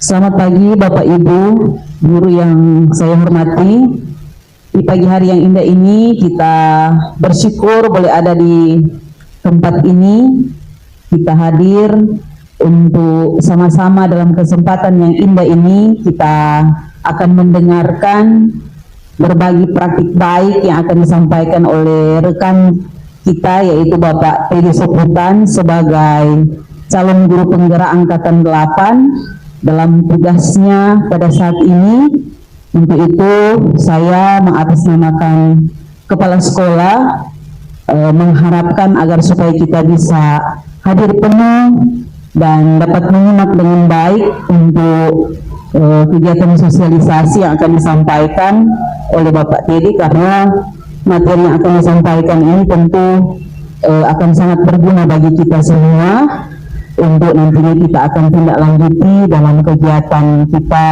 Selamat pagi Bapak Ibu, guru yang saya hormati. Di pagi hari yang indah ini kita bersyukur boleh ada di tempat ini. Kita hadir untuk sama-sama dalam kesempatan yang indah ini kita akan mendengarkan berbagi praktik baik yang akan disampaikan oleh rekan kita yaitu Bapak Teddy Soputan sebagai calon guru penggerak angkatan 8 dalam tugasnya pada saat ini. Untuk itu saya mengatasnamakan kepala sekolah mengharapkan agar supaya kita bisa hadir penuh dan dapat menyimak dengan baik untuk kegiatan sosialisasi yang akan disampaikan oleh Bapak Teddy, karena materi yang akan disampaikan ini tentu akan sangat berguna bagi kita semua untuk nantinya kita akan tindak lanjuti dalam kegiatan kita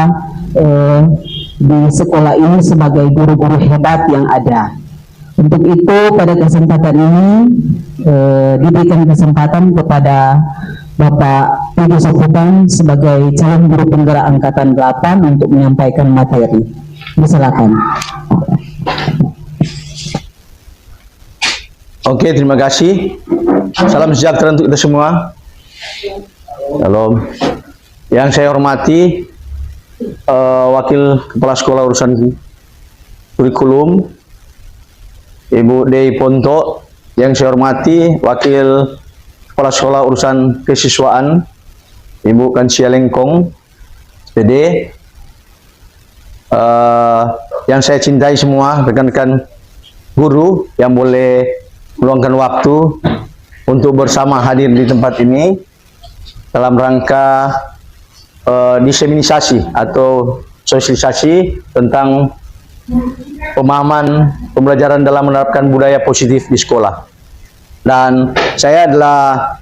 di sekolah ini sebagai guru-guru hebat yang ada. Untuk itu pada kesempatan ini diberikan kesempatan kepada Bapak Teddy Soputan sebagai calon guru penggerak angkatan 8 untuk menyampaikan materi. Silakan. Oke, terima kasih. Salam sejahtera untuk kita semua. Salam. Yang saya hormati Wakil Kepala Sekolah Urusan Kurikulum Ibu Dei Ponto. Yang saya hormati Wakil Kepala Sekolah Urusan Kesiswaan Ibu Kansia Lengkong PD. Yang saya cintai semua rekan-rekan guru yang boleh meluangkan waktu untuk bersama hadir di tempat ini dalam rangka diseminisasi atau sosialisasi tentang pemahaman pembelajaran dalam menerapkan budaya positif di sekolah. Dan saya adalah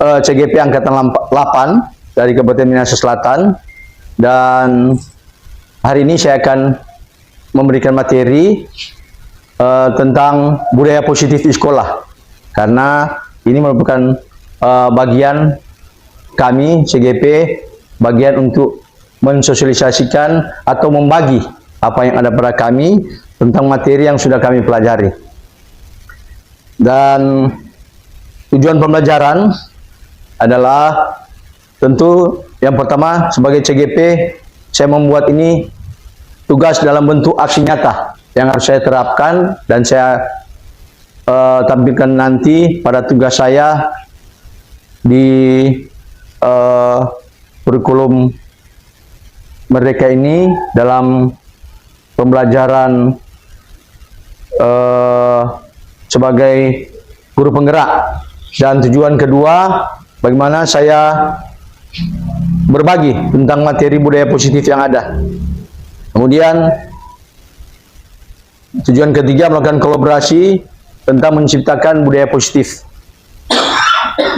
CGP Angkatan 8 dari Kabupaten Minahasa Selatan, dan hari ini saya akan memberikan materi tentang budaya positif di sekolah, karena ini merupakan bagian kami CGP, bagian untuk mensosialisasikan atau membagi apa yang ada pada kami tentang materi yang sudah kami pelajari. Dan tujuan pembelajaran adalah tentu yang pertama sebagai CGP saya membuat ini tugas dalam bentuk aksi nyata yang harus saya terapkan dan saya tampilkan nanti pada tugas saya di kurikulum Merdeka ini dalam pembelajaran sebagai guru penggerak. Dan tujuan kedua, bagaimana saya berbagi tentang materi budaya positif yang ada. Kemudian tujuan ketiga, melakukan kolaborasi tentang menciptakan budaya positif.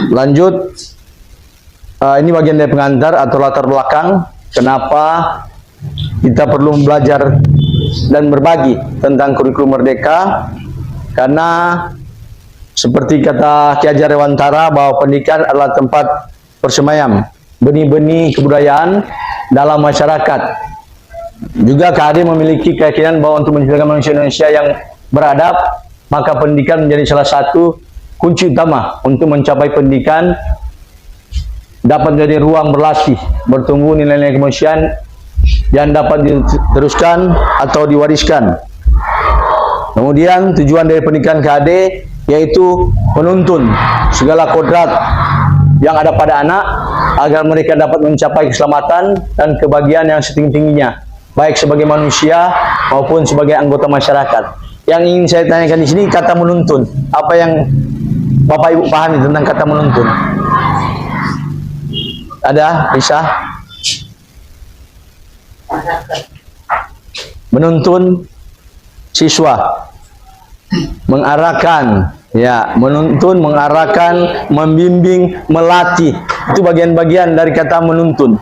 Lanjut, ini bagian dari pengantar atau latar belakang kenapa kita perlu belajar dan berbagi tentang kurikulum Merdeka. Karena seperti kata Ki Hajar Dewantara bahwa pendidikan adalah tempat persemayam benih-benih kebudayaan dalam masyarakat. Juga KAD memiliki keyakinan bahwa untuk menciptakan manusia Indonesia yang beradab, maka pendidikan menjadi salah satu kunci utama untuk mencapai pendidikan dapat menjadi ruang berlatih, bertumbuh nilai-nilai kemanusiaan yang dapat diteruskan atau diwariskan. Kemudian tujuan dari pendidikan KAD yaitu menuntun segala kodrat yang ada pada anak agar mereka dapat mencapai keselamatan dan kebahagiaan yang setinggi-tingginya, baik sebagai manusia maupun sebagai anggota masyarakat. Yang ingin saya tanyakan di sini kata menuntun. Apa yang Bapak Ibu pahami tentang kata menuntun? Ada? Bisa? Menuntun siswa, mengarahkan, ya, menuntun, mengarahkan, membimbing, melatih. Itu bagian-bagian dari kata menuntun.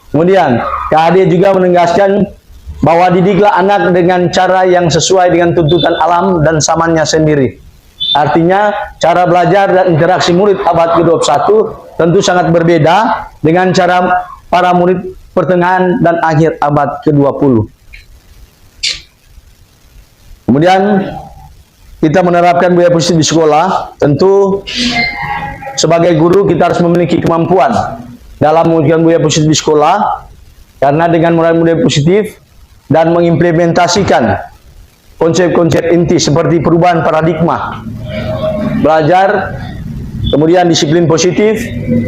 Kemudian KAD juga menegaskan bahwa didiklah anak dengan cara yang sesuai dengan tuntutan alam dan zamannya sendiri. Artinya cara belajar dan interaksi murid abad ke-21 tentu sangat berbeda dengan cara para murid pertengahan dan akhir abad ke-20. Kemudian kita menerapkan budaya positif di sekolah. Tentu sebagai guru kita harus memiliki kemampuan dalam mewujudkan budaya positif di sekolah, karena dengan menerapkan budaya positif dan mengimplementasikan konsep-konsep inti seperti perubahan paradigma belajar, kemudian disiplin positif,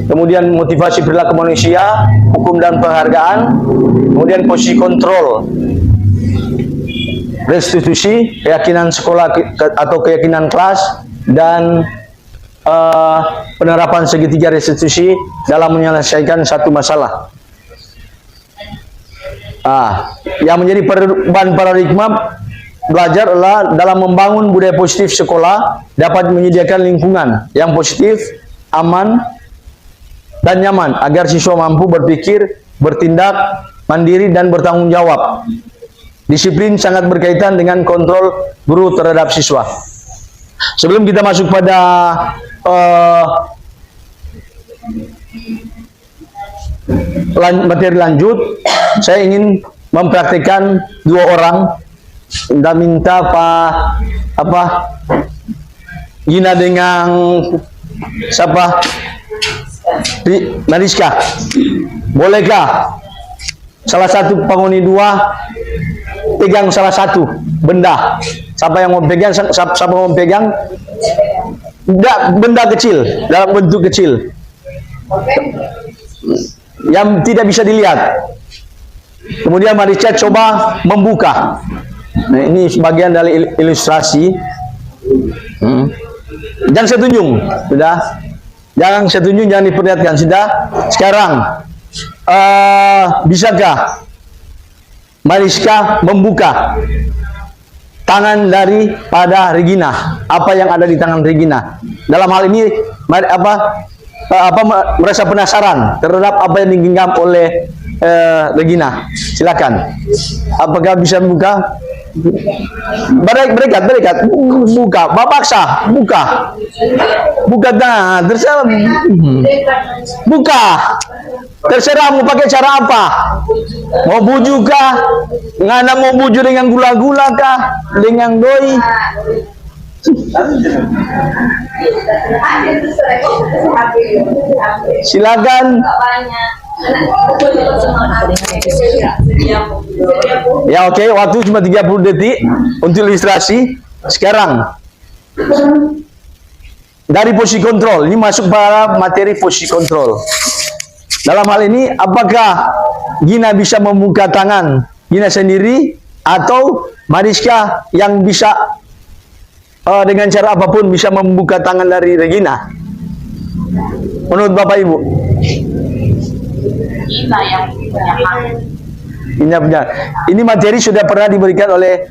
kemudian motivasi perilaku manusia, hukum dan penghargaan, kemudian posisi kontrol, restitusi, keyakinan sekolah atau keyakinan kelas, dan penerapan segitiga restitusi dalam menyelesaikan satu masalah. Yang menjadi perubahan paradigma belajar adalah dalam membangun budaya positif sekolah dapat menyediakan lingkungan yang positif, aman, dan nyaman agar siswa mampu berpikir, bertindak mandiri, dan bertanggung jawab. Disiplin sangat berkaitan dengan kontrol guru terhadap siswa. Sebelum kita masuk pada materi lanjut, saya ingin mempraktikkan dua orang. Kita minta Gina dengan siapa? Mariska. Bolehkah salah satu penghuni dua pegang salah satu benda? Siapa yang mau pegang? Siapa mau pegang? Benda kecil, dalam bentuk kecil, yang tidak bisa dilihat. Kemudian Mariska coba membuka. Nah, ini sebagian dari ilustrasi. Jangan saya tunjuk, sudah. Jangan saya tunjuk, jangan diperlihatkan, sudah. Sekarang, bisakah Mariska membuka tangan daripada Regina? Apa yang ada di tangan Regina? Dalam hal ini, merasa penasaran terhadap apa yang digenggam oleh Regina. Silakan. Apakah bisa membuka? Berikat, buka, paksa, buka tangan, terserah, buka, terserah mau pakai cara apa, mau bujuk kah, ngana mau bujuk dengan gula-gula kah, dengan doi, silakan. Ya, oke, waktu cuma 30 detik untuk ilustrasi. Sekarang dari posisi kontrol, ini masuk pada materi posisi kontrol. Dalam hal ini, apakah Gina bisa membuka tangan Gina sendiri, atau Mariska yang bisa dengan cara apapun bisa membuka tangan dari Regina? Menurut Bapak Ibu? Ini materi sudah pernah diberikan oleh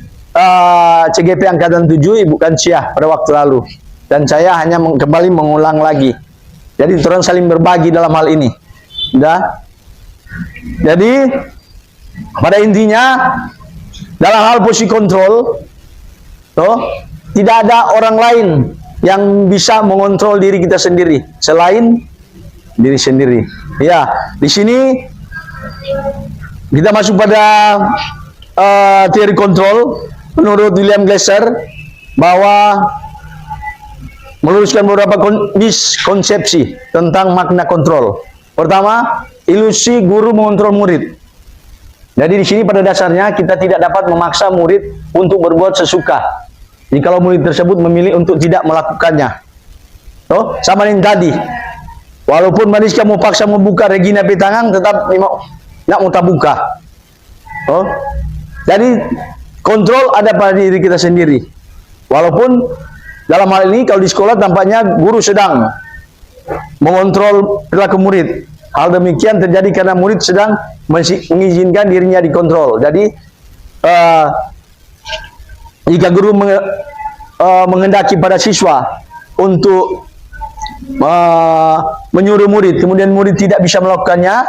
CGP Angkatan 7 Ibu Kansiah pada waktu lalu, dan saya hanya kembali mengulang lagi. Jadi orang saling berbagi dalam hal ini. Sudah. Jadi pada intinya dalam hal posisi kontrol, tidak ada orang lain yang bisa mengontrol diri kita sendiri selain diri sendiri. Ya, di sini kita masuk pada teori kontrol menurut William Glasser, bahwa meluruskan beberapa miskonsepsi tentang makna kontrol. Pertama, ilusi guru mengontrol murid. Jadi di sini pada dasarnya kita tidak dapat memaksa murid untuk berbuat sesuka jikalau murid tersebut memilih untuk tidak melakukannya. Sama yang tadi. Walaupun Mariska mau paksa membuka Regina petangan, tetap nak mau tak buka. Jadi kontrol ada pada diri kita sendiri. Walaupun dalam hal ini kalau di sekolah tampaknya guru sedang mengontrol perilaku murid. Hal demikian terjadi karena murid sedang mengizinkan dirinya dikontrol. Jadi jika guru menghendaki pada siswa untuk menyuruh murid, kemudian murid tidak bisa melakukannya,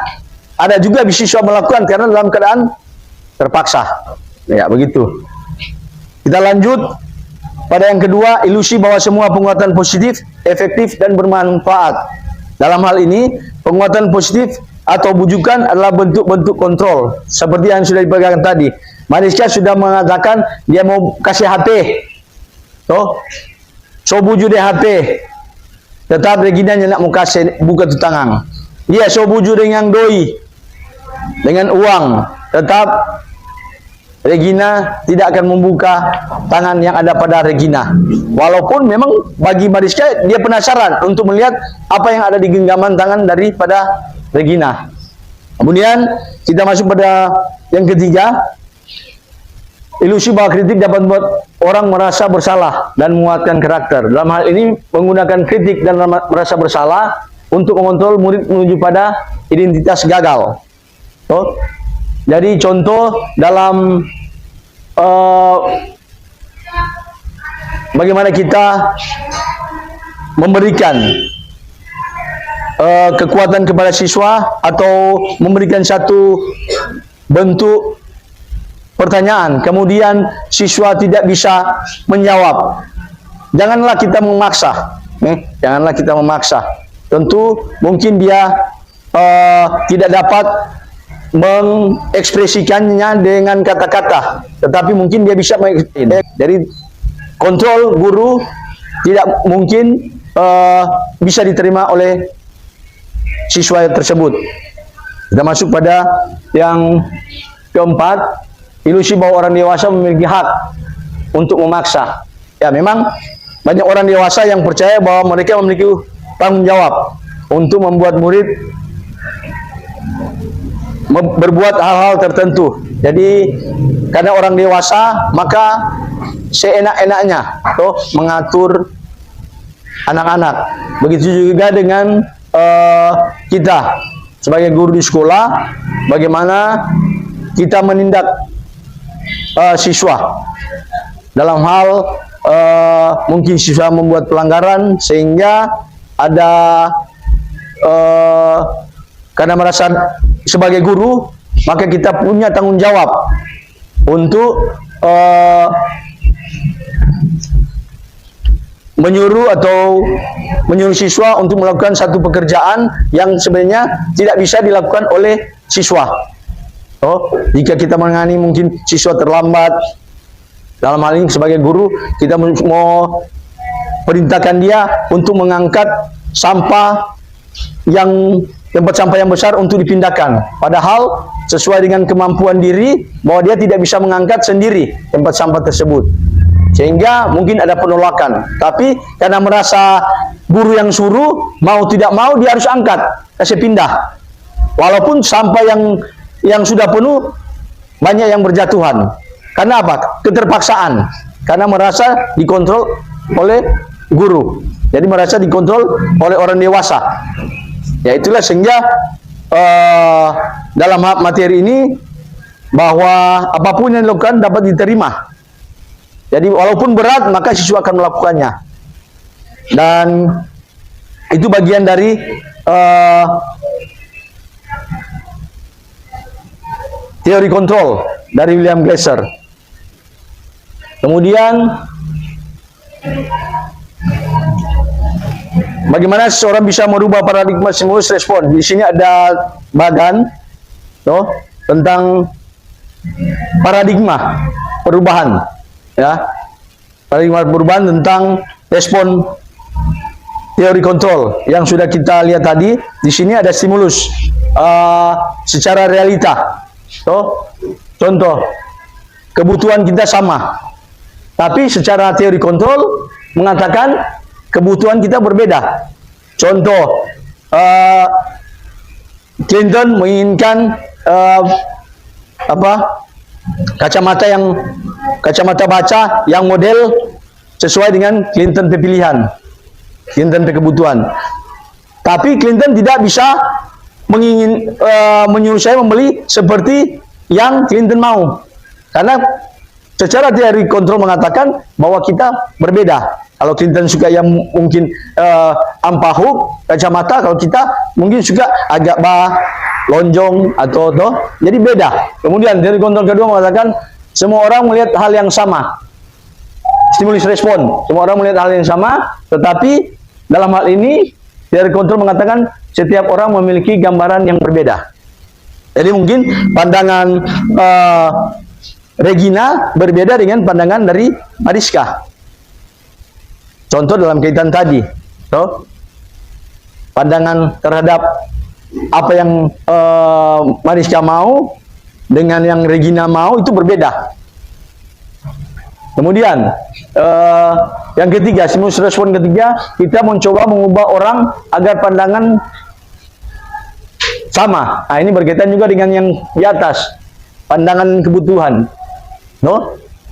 ada juga siswa melakukan karena dalam keadaan terpaksa. Ya, begitu. Kita lanjut. pada yang kedua, ilusi bahwa semua penguatan positif, efektif, dan bermanfaat. Dalam hal ini, penguatan positif atau bujukan adalah bentuk-bentuk kontrol. Seperti yang sudah dipegang tadi. Mariska sudah mengatakan dia mau kasih HP. So buju dia HP. Tetap Regina nak mau kasih buka tutangan. Dia so buju dengan doi. Dengan uang. Tetap Regina tidak akan membuka tangan yang ada pada Regina. Walaupun memang bagi Mariska dia penasaran untuk melihat apa yang ada di genggaman tangan daripada Regina. Kemudian kita masuk pada yang ketiga. Ilusi bahwa kritik dapat membuat orang merasa bersalah dan menguatkan karakter. Dalam hal ini menggunakan kritik dan merasa bersalah untuk mengontrol murid menuju pada identitas gagal. Jadi contoh dalam bagaimana kita memberikan kekuatan kepada siswa atau memberikan satu bentuk pertanyaan, kemudian siswa tidak bisa menjawab. Janganlah kita memaksa. Janganlah kita memaksa. Tentu mungkin dia tidak dapat mengekspresikannya dengan kata-kata, tetapi mungkin dia bisa dari kontrol guru tidak mungkin bisa diterima oleh siswa tersebut. Kita masuk pada yang keempat, ilusi bahwa orang dewasa memiliki hak untuk memaksa. Ya, memang banyak orang dewasa yang percaya bahwa mereka memiliki tanggung jawab untuk membuat murid berbuat hal-hal tertentu. Jadi karena orang dewasa maka seenak-enaknya mengatur anak-anak. Begitu juga dengan kita sebagai guru di sekolah, bagaimana kita menindak siswa dalam hal mungkin siswa membuat pelanggaran sehingga ada karena merasa sebagai guru, maka kita punya tanggung jawab untuk menyuruh siswa untuk melakukan satu pekerjaan yang sebenarnya tidak bisa dilakukan oleh siswa. Jika kita menangani mungkin siswa terlambat, dalam hal ini sebagai guru kita mau perintahkan dia untuk mengangkat sampah tempat sampah yang besar untuk dipindahkan. Padahal sesuai dengan kemampuan diri bahwa dia tidak bisa mengangkat sendiri tempat sampah tersebut. Sehingga mungkin ada penolakan. Tapi karena merasa guru yang suruh, mau tidak mau dia harus angkat, kasih pindah. Walaupun sampah yang sudah penuh banyak yang berjatuhan. Karena apa? Keterpaksaan. Karena merasa dikontrol oleh guru. Jadi merasa dikontrol oleh orang dewasa. Ya itulah sehingga dalam materi ini bahwa apapun yang dilakukan dapat diterima. Jadi walaupun berat maka siswa akan melakukannya. Dan itu bagian dari teori kontrol dari William Glasser. Kemudian bagaimana seseorang bisa merubah paradigma stimulus respon? Di sini ada bagan tentang paradigma perubahan, ya. Paradigma perubahan tentang respon teori kontrol yang sudah kita lihat tadi. Di sini ada stimulus secara realita. Contoh, kebutuhan kita sama, tapi secara teori kontrol mengatakan kebutuhan kita berbeda. Contoh, Clinton menginginkan kacamata baca yang model sesuai dengan Clinton pilihan, Clinton kebutuhan. Tapi Clinton tidak bisa menyuruh saya membeli seperti yang Clinton mau, karena secara teori kontrol mengatakan bahwa kita berbeda. Kalau Clinton suka yang mungkin ampahuk kacamata, kalau kita mungkin suka agak lonjong atau jadi beda. Kemudian teori kontrol kedua mengatakan semua orang melihat hal yang sama. stimulus respon. Semua orang melihat hal yang sama, tetapi dalam hal ini teori kontrol mengatakan setiap orang memiliki gambaran yang berbeda. Jadi mungkin pandangan Regina berbeda dengan pandangan dari Mariska. Contoh dalam kaitan tadi, pandangan terhadap apa yang Mariska mau dengan yang Regina mau itu berbeda. Kemudian yang ketiga, stimulus respon ketiga, kita mencoba mengubah orang agar pandangan sama. Nah, ini berkaitan juga dengan yang di atas, pandangan kebutuhan.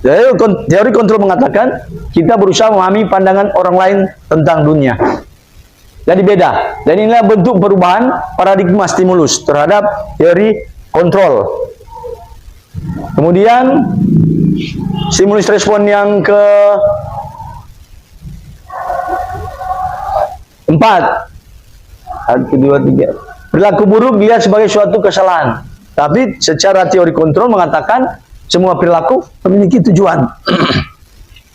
Jadi teori kontrol mengatakan kita berusaha memahami pandangan orang lain tentang dunia. Jadi beda. Dan inilah bentuk perubahan paradigma stimulus terhadap teori kontrol. Kemudian stimulus respon yang keempat, kedua, tiga. Perilaku buruk dilihat sebagai suatu kesalahan. Tapi secara teori kontrol mengatakan semua perilaku memiliki tujuan.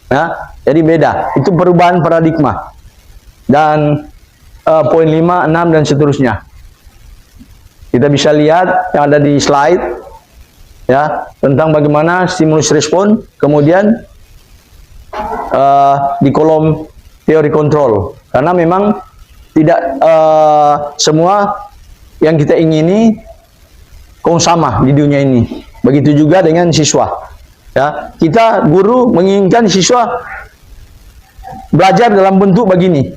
Nah, jadi beda. Itu perubahan paradigma. Dan poin 5, 6 dan seterusnya. Kita bisa lihat yang ada di slide ya, tentang bagaimana stimulus respon, kemudian di kolom teori kontrol. Karena memang tidak semua yang kita ingini sama di dunia ini. Begitu juga dengan siswa. Ya, kita guru menginginkan siswa belajar dalam bentuk begini.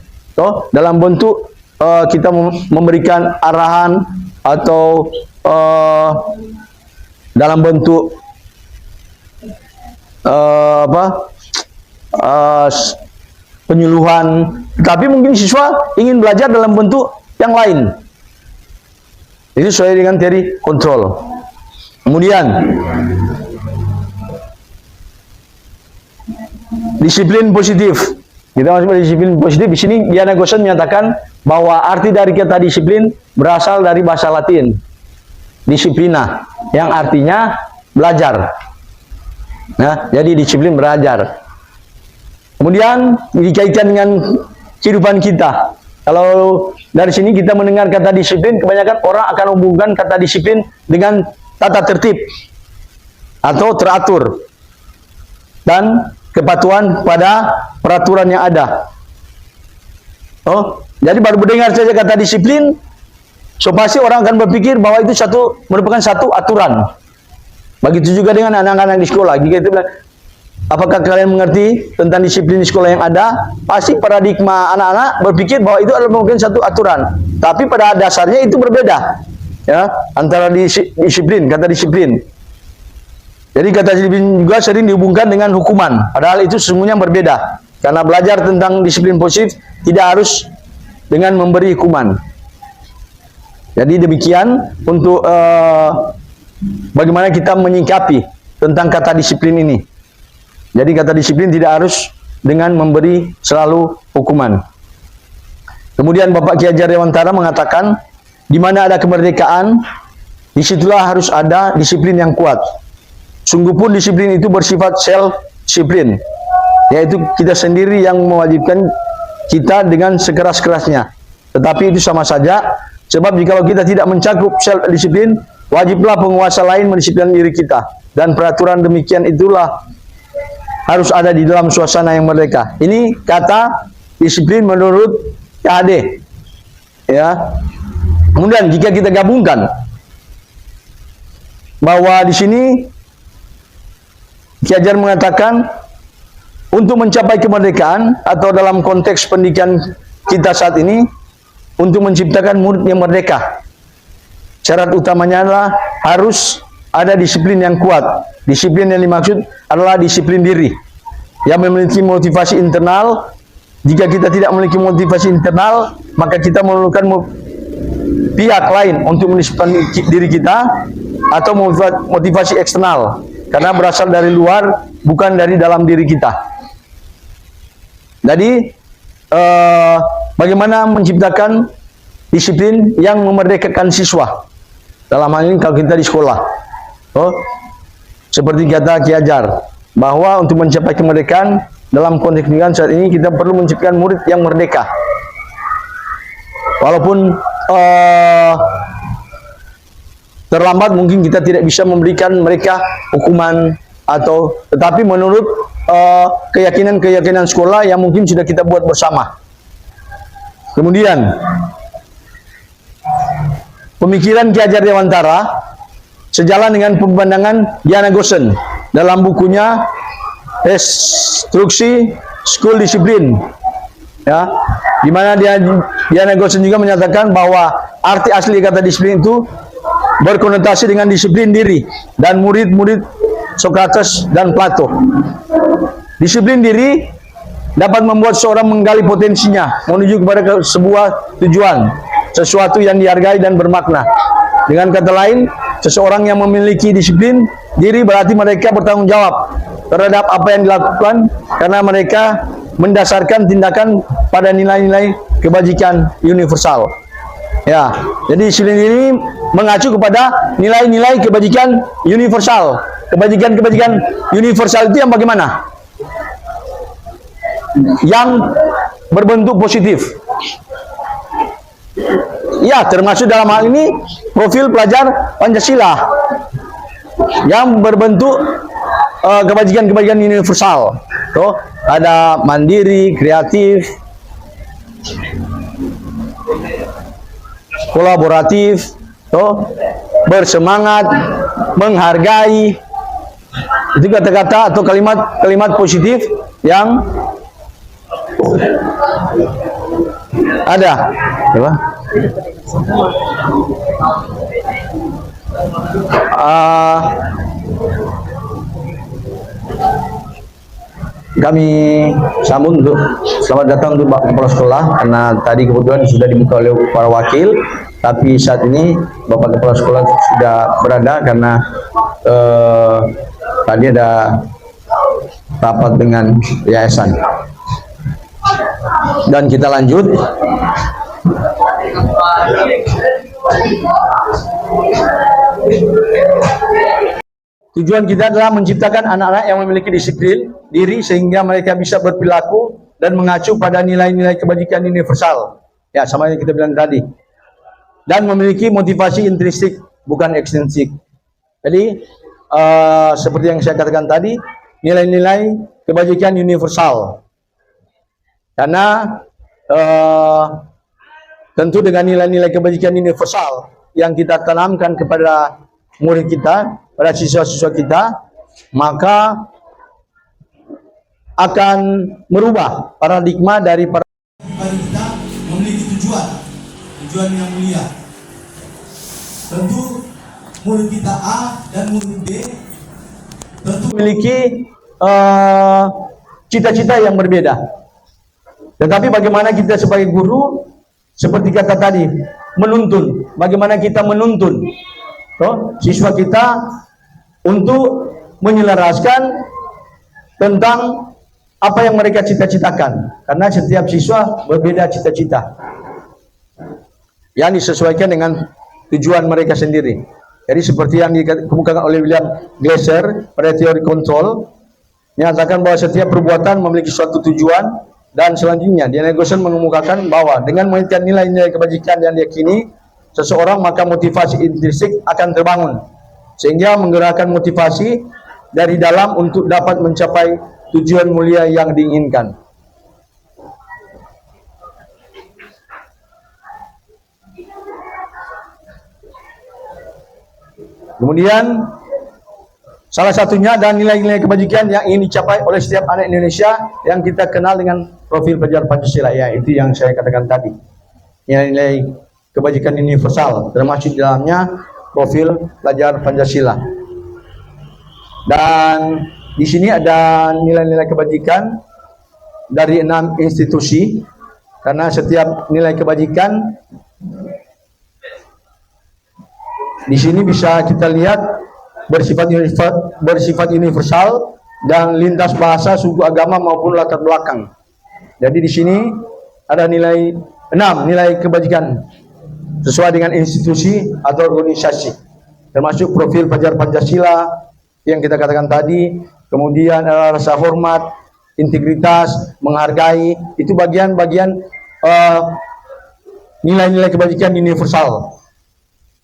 Dalam bentuk kita memberikan arahan atau dalam bentuk penyuluhan. Tapi mungkin siswa ingin belajar dalam bentuk yang lain. Itu sesuai dengan teori kontrol. Kemudian disiplin positif. Kita masuk pada disiplin positif. Di sini Diana Gosen menyatakan bahwa arti dari kata disiplin berasal dari bahasa Latin disiplina, yang artinya belajar. Nah, jadi disiplin belajar. Kemudian dikaitkan dengan kehidupan kita. Kalau dari sini kita mendengar kata disiplin, kebanyakan orang akan menghubungkan kata disiplin dengan tata tertib atau teratur dan kepatuhan pada peraturan yang ada. Jadi baru mendengar saja kata disiplin, so pasti orang akan berpikir bahwa itu merupakan satu aturan. Begitu juga dengan anak-anak di sekolah. Jika itu bilang, apakah kalian mengerti tentang disiplin di sekolah yang ada? Pasti paradigma anak-anak berpikir bahwa itu adalah mungkin satu aturan. Tapi pada dasarnya itu berbeda. Ya, antara disiplin, kata disiplin. Jadi kata disiplin juga sering dihubungkan dengan hukuman. Padahal itu sesungguhnya berbeda. Karena belajar tentang disiplin positif tidak harus dengan memberi hukuman. Jadi demikian untuk bagaimana kita menyikapi tentang kata disiplin ini. Jadi kata disiplin tidak harus dengan memberi selalu hukuman. Kemudian Bapak Ki Hajar Dewantara mengatakan, di mana ada kemerdekaan, disitulah harus ada disiplin yang kuat. Sungguh pun disiplin itu bersifat self-disiplin, yaitu kita sendiri yang mewajibkan kita dengan sekeras-kerasnya. Tetapi itu sama saja, sebab jikalau kita tidak mencakup self-disiplin, wajiblah penguasa lain mendisiplinkan diri kita. Dan peraturan demikian itulah harus ada di dalam suasana yang merdeka. Ini kata disiplin menurut KHD. Ya. Kemudian jika kita gabungkan bahwa di sini Ki Hajar mengatakan untuk mencapai kemerdekaan atau dalam konteks pendidikan kita saat ini untuk menciptakan murid yang merdeka, syarat utamanya adalah harus ada disiplin yang kuat. Disiplin yang dimaksud adalah disiplin diri yang memiliki motivasi internal. Jika kita tidak memiliki motivasi internal, maka kita memerlukan pihak lain untuk mendisiplinkan diri kita, atau motivasi eksternal karena berasal dari luar, bukan dari dalam diri kita. Jadi bagaimana menciptakan disiplin yang memerdekakan siswa dalam hal ini kalau kita di sekolah. Seperti kata Ki Hajar bahwa untuk mencapai kemerdekaan dalam konteks pendidikan saat ini kita perlu menciptakan murid yang merdeka. Walaupun terlambat mungkin kita tidak bisa memberikan mereka hukuman tetapi menurut keyakinan sekolah yang mungkin sudah kita buat bersama. Kemudian pemikiran Ki Hajar Dewantara sejalan dengan pemandangan Diana Gosen dalam bukunya Instruksi School Discipline, ya, di mana Diana Gosen juga menyatakan bahwa arti asli kata disiplin itu berkonotasi dengan disiplin diri dan murid-murid Socrates dan Plato. Disiplin diri dapat membuat seorang menggali potensinya menuju kepada sebuah tujuan, sesuatu yang dihargai dan bermakna. Dengan kata lain, seseorang yang memiliki disiplin diri berarti mereka bertanggung jawab terhadap apa yang dilakukan karena mereka mendasarkan tindakan pada nilai-nilai kebajikan universal. Ya, jadi disiplin diri mengacu kepada nilai-nilai kebajikan universal. Kebajikan-kebajikan universal itu yang bagaimana? Yang berbentuk positif. Ya, termasuk dalam hal ini profil pelajar Pancasila yang berbentuk kebajikan-kebajikan universal. Tuh, ada mandiri, kreatif, kolaboratif, tuh, bersemangat, menghargai. Itu kata-kata atau kalimat-kalimat positif yang ada. Coba. Kami sambut untuk selamat datang untuk Bapak Kepala Sekolah, karena tadi kebetulan sudah dibuka oleh para wakil, tapi saat ini Bapak Kepala Sekolah sudah berada karena tadi ada rapat dengan yayasan. Dan kita lanjut. Tujuan kita adalah menciptakan anak-anak yang memiliki disiplin diri sehingga mereka bisa berperilaku dan mengacu pada nilai-nilai kebajikan universal. Ya, sama yang kita bilang tadi. Dan memiliki motivasi intrinsik, bukan ekstrinsik. Jadi, seperti yang saya katakan tadi, nilai-nilai kebajikan universal. Karena tentu dengan nilai-nilai kebajikan universal yang kita tanamkan kepada murid kita, pada siswa-siswa kita, maka akan merubah paradigma dari para kita memiliki tujuan yang mulia. Tentu murid kita A dan murid B tentu memiliki cita-cita yang berbeda. Tetapi bagaimana kita sebagai guru, seperti kata tadi, menuntun. Bagaimana kita menuntun siswa kita untuk menyelaraskan tentang apa yang mereka cita-citakan. Karena setiap siswa berbeda cita-cita yang disesuaikan dengan tujuan mereka sendiri. Jadi seperti yang dikemukakan oleh William Glasser pada teori kontrol, menyatakan bahwa setiap perbuatan memiliki suatu tujuan. Dan selanjutnya, Diana Gosen mengemukakan bahwa dengan menginginkan nilai-nilai kebajikan yang diyakini seseorang, maka motivasi intrinsik akan terbangun, sehingga menggerakkan motivasi dari dalam untuk dapat mencapai tujuan mulia yang diinginkan. Kemudian salah satunya adalah nilai-nilai kebajikan yang ingin dicapai oleh setiap anak Indonesia yang kita kenal dengan profil pelajar Pancasila, ya itu yang saya katakan tadi. Nilai-nilai kebajikan universal termasuk di dalamnya profil pelajar Pancasila. Dan di sini ada nilai-nilai kebajikan dari 6 institusi, karena setiap nilai kebajikan di sini bisa kita lihat bersifat universal dan lintas bahasa, suku, agama maupun latar belakang. Jadi di sini ada 6 nilai kebajikan sesuai dengan institusi atau organisasi, termasuk profil pelajar Pancasila yang kita katakan tadi. Kemudian ada rasa hormat, integritas, menghargai, itu bagian-bagian nilai-nilai kebajikan universal.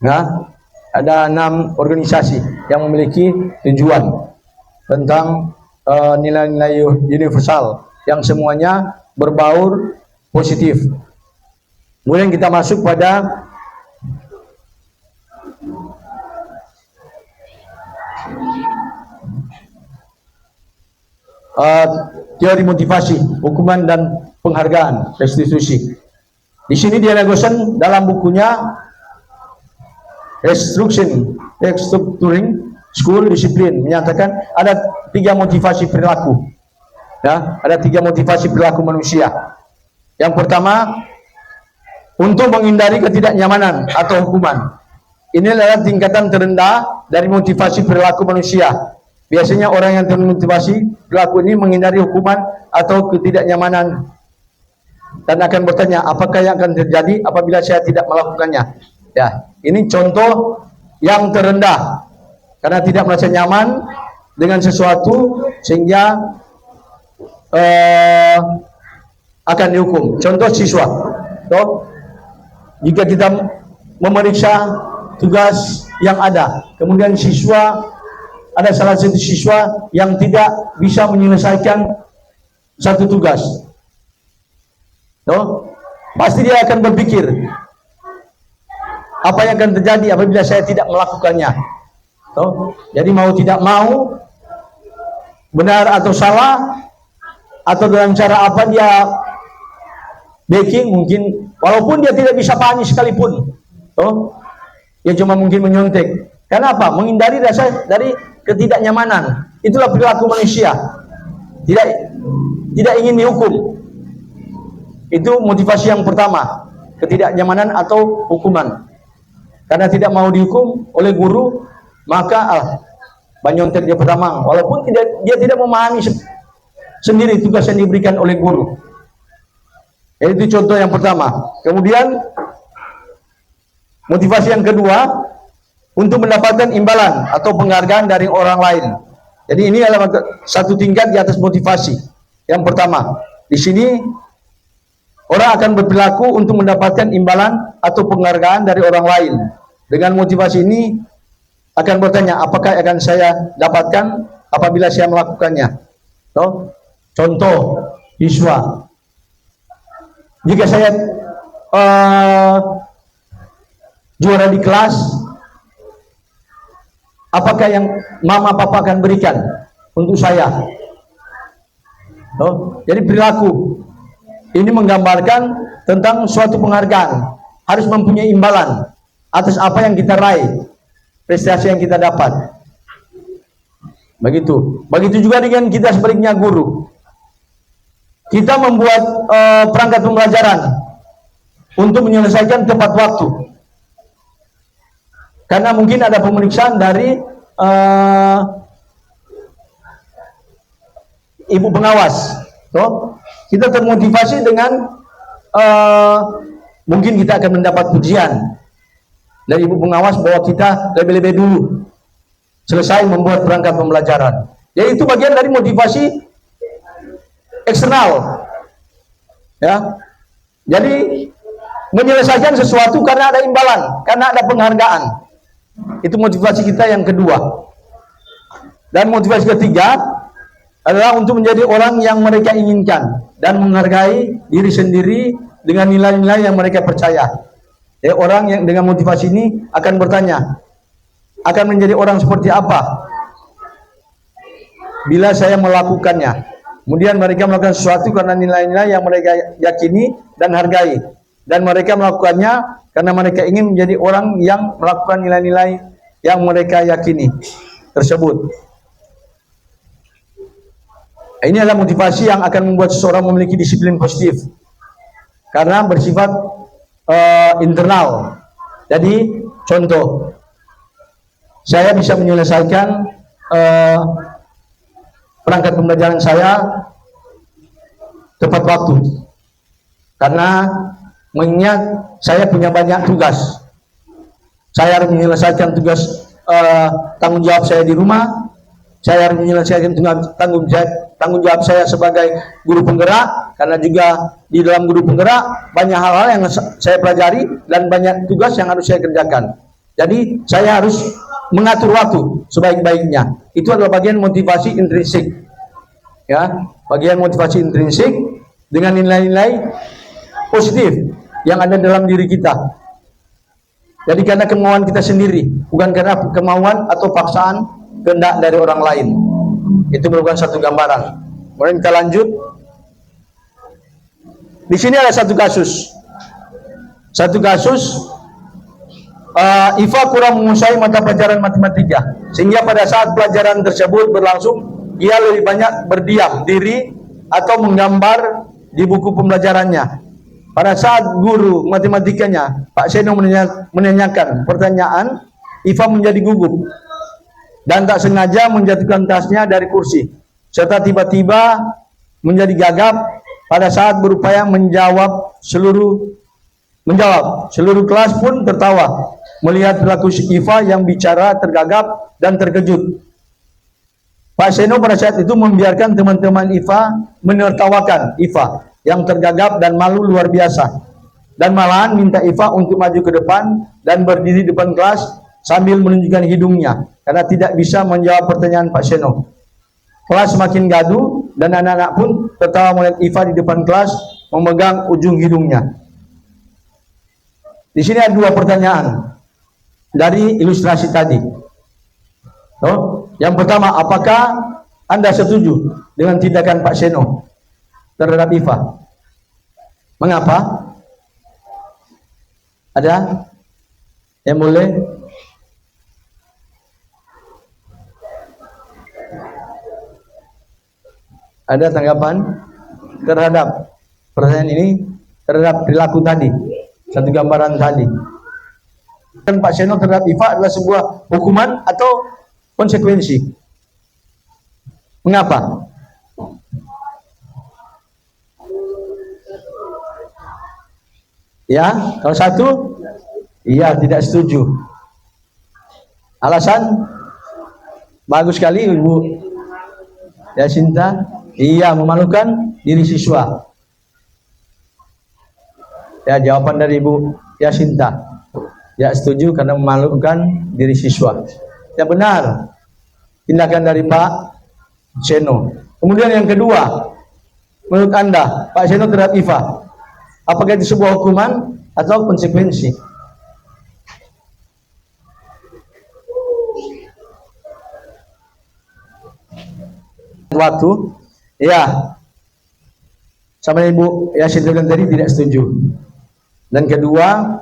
Nah, ada 6 organisasi yang memiliki tujuan tentang nilai-nilai universal yang semuanya berbaur positif. Kemudian kita masuk pada teori motivasi, hukuman dan penghargaan, restitusi. Di sini Diana Gosen dalam bukunya Restructuring School Discipline menyatakan ada 3 motivasi perilaku. Ya, ada 3 motivasi perilaku manusia. Yang pertama, untuk menghindari ketidaknyamanan atau hukuman. Ini adalah tingkatan terendah dari motivasi perilaku manusia. Biasanya orang yang termotivasi perilaku ini menghindari hukuman atau ketidaknyamanan dan akan bertanya, apakah yang akan terjadi apabila saya tidak melakukannya? Ya, ini contoh yang terendah karena tidak merasa nyaman dengan sesuatu sehingga akan dihukum. Contoh siswa. Jika kita memeriksa tugas yang ada, kemudian ada salah satu siswa yang tidak bisa menyelesaikan satu tugas, pasti dia akan berpikir, apa yang akan terjadi apabila saya tidak melakukannya. Jadi mau tidak mau, benar atau salah, atau dalam cara apa dia baking, mungkin walaupun dia tidak bisa pahami sekalipun, dia cuma mungkin menyontek. Kenapa? Menghindari rasa dari ketidaknyamanan. Itulah perilaku manusia. Tidak ingin dihukum. Itu motivasi yang pertama, ketidaknyamanan atau hukuman. Karena tidak mau dihukum oleh guru, maka menyontek dia pertama, walaupun dia tidak memahami sendiri tugas yang diberikan oleh guru. Itu contoh yang pertama. Kemudian motivasi yang kedua, untuk mendapatkan imbalan atau penghargaan dari orang lain. Jadi ini adalah satu tingkat di atas motivasi. Yang pertama, di sini orang akan berperilaku untuk mendapatkan imbalan atau penghargaan dari orang lain. Dengan motivasi ini akan bertanya, apakah akan saya dapatkan apabila saya melakukannya? Contoh, siswa. Jika saya juara di kelas, apakah yang mama papa akan berikan untuk saya? Jadi perilaku ini menggambarkan tentang suatu penghargaan, harus mempunyai imbalan atas apa yang kita raih, prestasi yang kita dapat. Begitu juga dengan kita sebaliknya guru. Kita membuat perangkat pembelajaran untuk menyelesaikan tepat waktu. Karena mungkin ada pemeriksaan dari ibu pengawas, kita termotivasi dengan mungkin kita akan mendapat pujian dari ibu pengawas bahwa kita lebih-lebih dulu selesai membuat perangkat pembelajaran. Jadi itu bagian dari motivasi eksternal, ya. Jadi menyelesaikan sesuatu karena ada imbalan, karena ada penghargaan. Itu motivasi kita yang kedua. Dan motivasi ketiga adalah untuk menjadi orang yang mereka inginkan dan menghargai diri sendiri dengan nilai-nilai yang mereka percaya. Jadi orang yang dengan motivasi ini akan bertanya, akan menjadi orang seperti apa bila saya melakukannya. Kemudian mereka melakukan sesuatu karena nilai-nilai yang mereka yakini dan hargai. Dan mereka melakukannya karena mereka ingin menjadi orang yang melakukan nilai-nilai yang mereka yakini tersebut. Ini adalah motivasi yang akan membuat seseorang memiliki disiplin positif. Karena bersifat internal. Jadi, contoh, saya bisa menyelesaikan perangkat pembelajaran saya tepat waktu. Karena mengingat saya punya banyak tugas. Saya harus menyelesaikan tugas tanggung jawab saya di rumah. Saya harus menyelesaikan tanggung jawab tanggung jawab saya sebagai guru penggerak, karena juga di dalam guru penggerak banyak hal-hal yang saya pelajari dan banyak tugas yang harus saya kerjakan. Jadi saya harus mengatur waktu sebaik-baiknya. Itu adalah bagian motivasi intrinsik. Ya, bagian motivasi intrinsik dengan nilai-nilai positif yang ada dalam diri kita. Jadi karena kemauan kita sendiri, bukan karena kemauan atau paksaan kehendak dari orang lain. Itu merupakan satu gambaran. Kemudian kita lanjut. Di sini ada satu kasus. Iva kurang menguasai mata pelajaran matematika, sehingga pada saat pelajaran tersebut berlangsung, dia lebih banyak berdiam diri atau menggambar di buku pembelajarannya. Pada saat guru matematikanya, Pak Seno menanyakan pertanyaan, Iva menjadi gugup dan tak sengaja menjatuhkan tasnya dari kursi, serta tiba-tiba menjadi gagap pada saat berupaya menjawab. Seluruh kelas pun tertawa melihat perilaku Iva yang bicara tergagap dan terkejut. Pak Seno pada saat itu membiarkan teman-teman Iva menertawakan Iva yang tergagap dan malu luar biasa, dan malahan minta Iva untuk maju ke depan dan berdiri di depan kelas sambil menunjukkan hidungnya karena tidak bisa menjawab pertanyaan Pak Seno. Kelas semakin gaduh dan anak-anak pun tertawa melihat Iva di depan kelas memegang ujung hidungnya. Di sini ada dua pertanyaan dari ilustrasi tadi. Yang pertama, apakah Anda setuju dengan tindakan Pak Seno terhadap Iva? Mengapa? Ada yang boleh? Ada tanggapan terhadap pertanyaan ini, terhadap perilaku tadi, satu gambaran tadi? Dan Pak Seno terhadap Iva adalah sebuah hukuman atau konsekuensi? Mengapa? Ya, kalau satu, iya tidak setuju. Alasan? Bagus sekali Ibu Yasinta. Iya, memalukan diri siswa. Ya, jawaban dari Ibu Yasinta. Ya, setuju karena memalukan diri siswa. Ya benar, tindakan dari Pak Seno. Kemudian yang kedua, menurut Anda, Pak Seno terhadap Iva, apakah itu sebuah hukuman atau konsekuensi? Waktu, ya, sama Ibu Yasinta tadi tidak setuju. Dan kedua,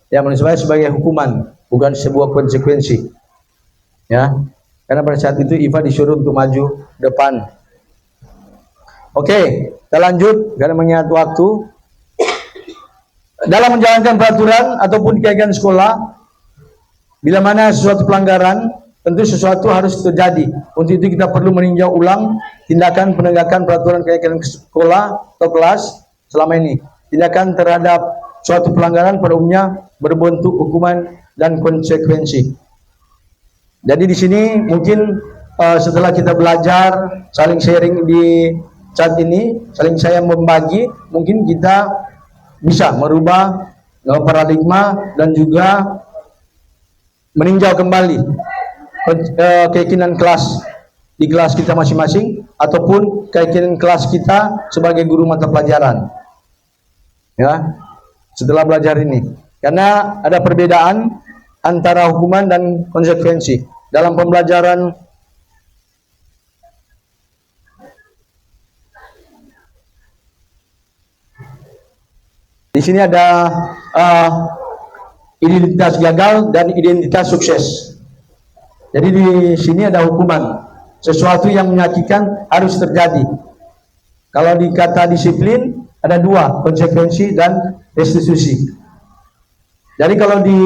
ya menurut saya sebagai hukuman, bukan sebuah konsekuensi. Ya, karena pada saat itu Iva disuruh untuk maju depan. Oke, kita lanjut karena mengingat waktu. Dalam menjalankan peraturan ataupun kegiatan sekolah, bila mana sesuatu pelanggaran, tentu sesuatu harus terjadi. Untuk itu kita perlu meninjau ulang tindakan penegakan peraturan kegiatan sekolah atau kelas selama ini. Tindakan terhadap suatu pelanggaran pada umumnya berbentuk hukuman dan konsekuensi. Jadi di sini mungkin setelah kita belajar, saling sharing di chat ini, saling saya membagi, mungkin kita bisa merubah paradigma dan juga meninjau kembali keyakinan kelas di kelas kita masing-masing ataupun keyakinan kelas kita sebagai guru mata pelajaran. Ya, setelah belajar ini, karena ada perbedaan antara hukuman dan konsekuensi dalam pembelajaran. Di sini ada identitas gagal dan identitas sukses. Jadi di sini ada hukuman, sesuatu yang menyakitkan harus terjadi. Kalau di kata disiplin ada dua, konsekuensi dan restitusi. Jadi kalau di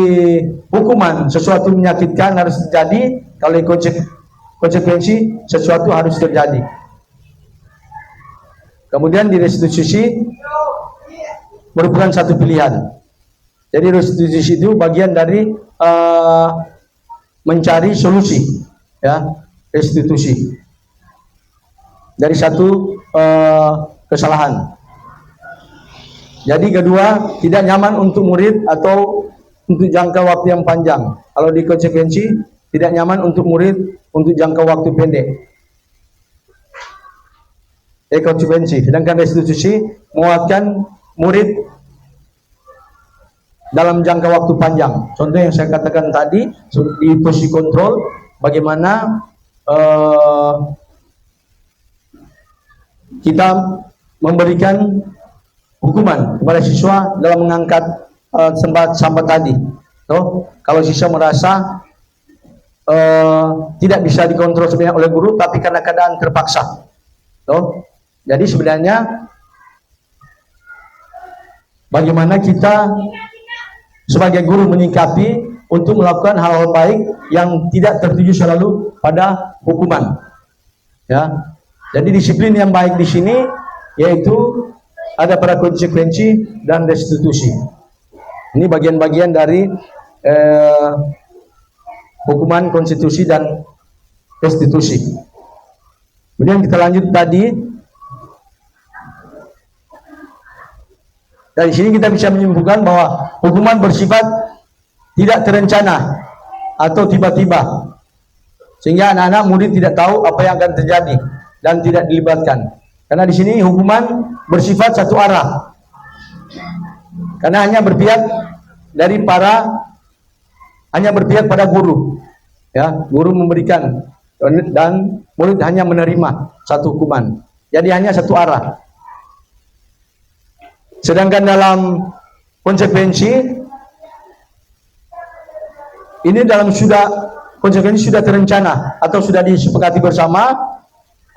hukuman sesuatu menyakitkan harus terjadi, kalau di konsekuensi sesuatu harus terjadi. Kemudian di restitusi merupakan satu pilihan. Jadi restitusi itu bagian dari mencari solusi, ya, restitusi. dari satu kesalahan. Jadi kedua, tidak nyaman untuk murid atau untuk jangka waktu yang panjang. Kalau di konsekuensi, tidak nyaman untuk murid untuk jangka waktu pendek. Konsekuensi. Sedangkan restitusi menguatkan murid dalam jangka waktu panjang. Contoh yang saya katakan tadi di posisi kontrol, bagaimana kita memberikan hukuman kepada siswa dalam mengangkat sampah tadi. Kalau siswa merasa tidak bisa dikontrol sebenarnya oleh guru, tapi karena keadaan terpaksa. Jadi sebenarnya bagaimana kita sebagai guru menyikapi untuk melakukan hal-hal baik yang tidak tertuju selalu pada hukuman. Ya. Jadi disiplin yang baik di sini yaitu ada pada konsekuensi dan restitusi. Ini bagian-bagian dari hukuman, konstitusi dan restitusi. Kemudian kita lanjut tadi. Dari sini kita bisa menyimpulkan bahwa hukuman bersifat tidak terencana atau tiba-tiba, sehingga anak-anak murid tidak tahu apa yang akan terjadi dan tidak dilibatkan. Karena di sini hukuman bersifat satu arah, karena hanya berpihak pada guru. Ya, guru memberikan dan murid hanya menerima satu hukuman. Jadi hanya satu arah. Sedangkan dalam konsekuensi ini konsekuensi sudah terencana atau sudah disepakati bersama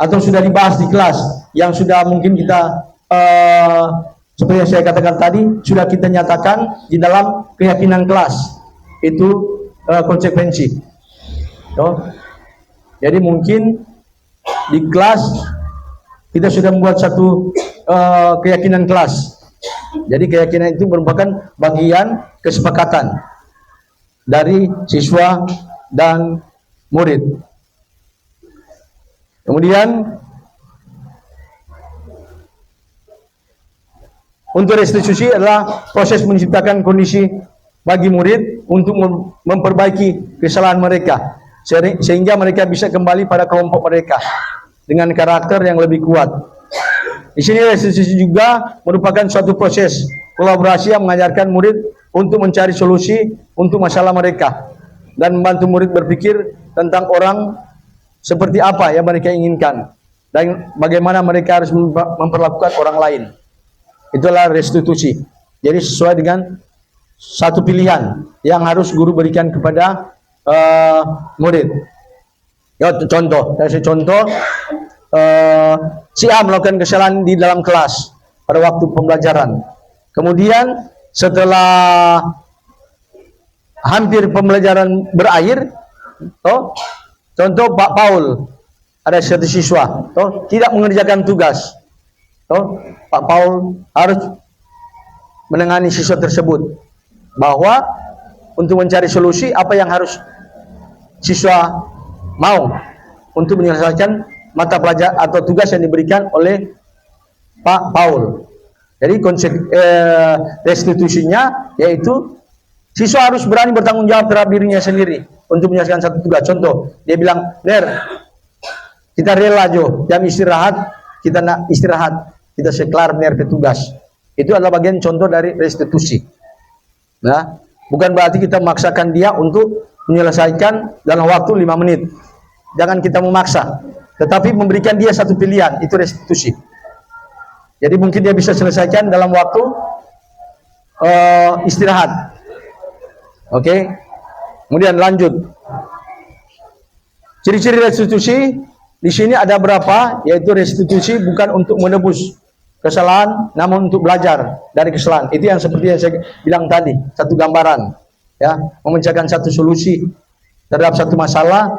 atau sudah dibahas di kelas yang sudah mungkin kita seperti yang saya katakan tadi sudah kita nyatakan di dalam keyakinan kelas. Itu konsekuensi. Jadi mungkin di kelas kita sudah membuat satu keyakinan kelas. Jadi keyakinan itu merupakan bagian kesepakatan dari siswa dan murid. Kemudian untuk restitusi adalah proses menciptakan kondisi bagi murid untuk memperbaiki kesalahan mereka sehingga mereka bisa kembali pada kelompok mereka dengan karakter yang lebih kuat. Di sini restitusi juga merupakan suatu proses kolaborasi yang mengajarkan murid untuk mencari solusi untuk masalah mereka dan membantu murid berpikir tentang orang seperti apa yang mereka inginkan dan bagaimana mereka harus memperlakukan orang lain. Itulah restitusi. Jadi sesuai dengan satu pilihan yang harus guru berikan kepada murid. Ya, contoh, saya kasih contoh. Si A melakukan kesalahan di dalam kelas pada waktu pembelajaran. Kemudian setelah hampir pembelajaran berakhir, contoh Pak Paul, ada satu siswa, tidak mengerjakan tugas. Pak Paul harus menangani siswa tersebut, bahwa untuk mencari solusi apa yang harus siswa mau untuk menyelesaikan mata pelajaran atau tugas yang diberikan oleh Pak Paul. Jadi restitusinya yaitu siswa harus berani bertanggung jawab terhadap dirinya sendiri untuk menyelesaikan satu tugas. Contoh, dia bilang, "Ner, kita rela Jo, jam istirahat kita nak istirahat, kita sekelar ner ke tugas." Itu adalah bagian contoh dari restitusi. Nah, bukan berarti kita memaksakan dia untuk menyelesaikan dalam waktu 5 menit. Jangan kita memaksa, tetapi memberikan dia satu pilihan, itu restitusi. Jadi mungkin dia bisa selesaikan dalam waktu istirahat. Oke. Kemudian lanjut. Ciri-ciri restitusi di sini ada berapa? Yaitu restitusi bukan untuk menebus kesalahan, namun untuk belajar dari kesalahan. Itu yang seperti yang saya bilang tadi, satu gambaran, ya, memecahkan satu solusi terhadap satu masalah,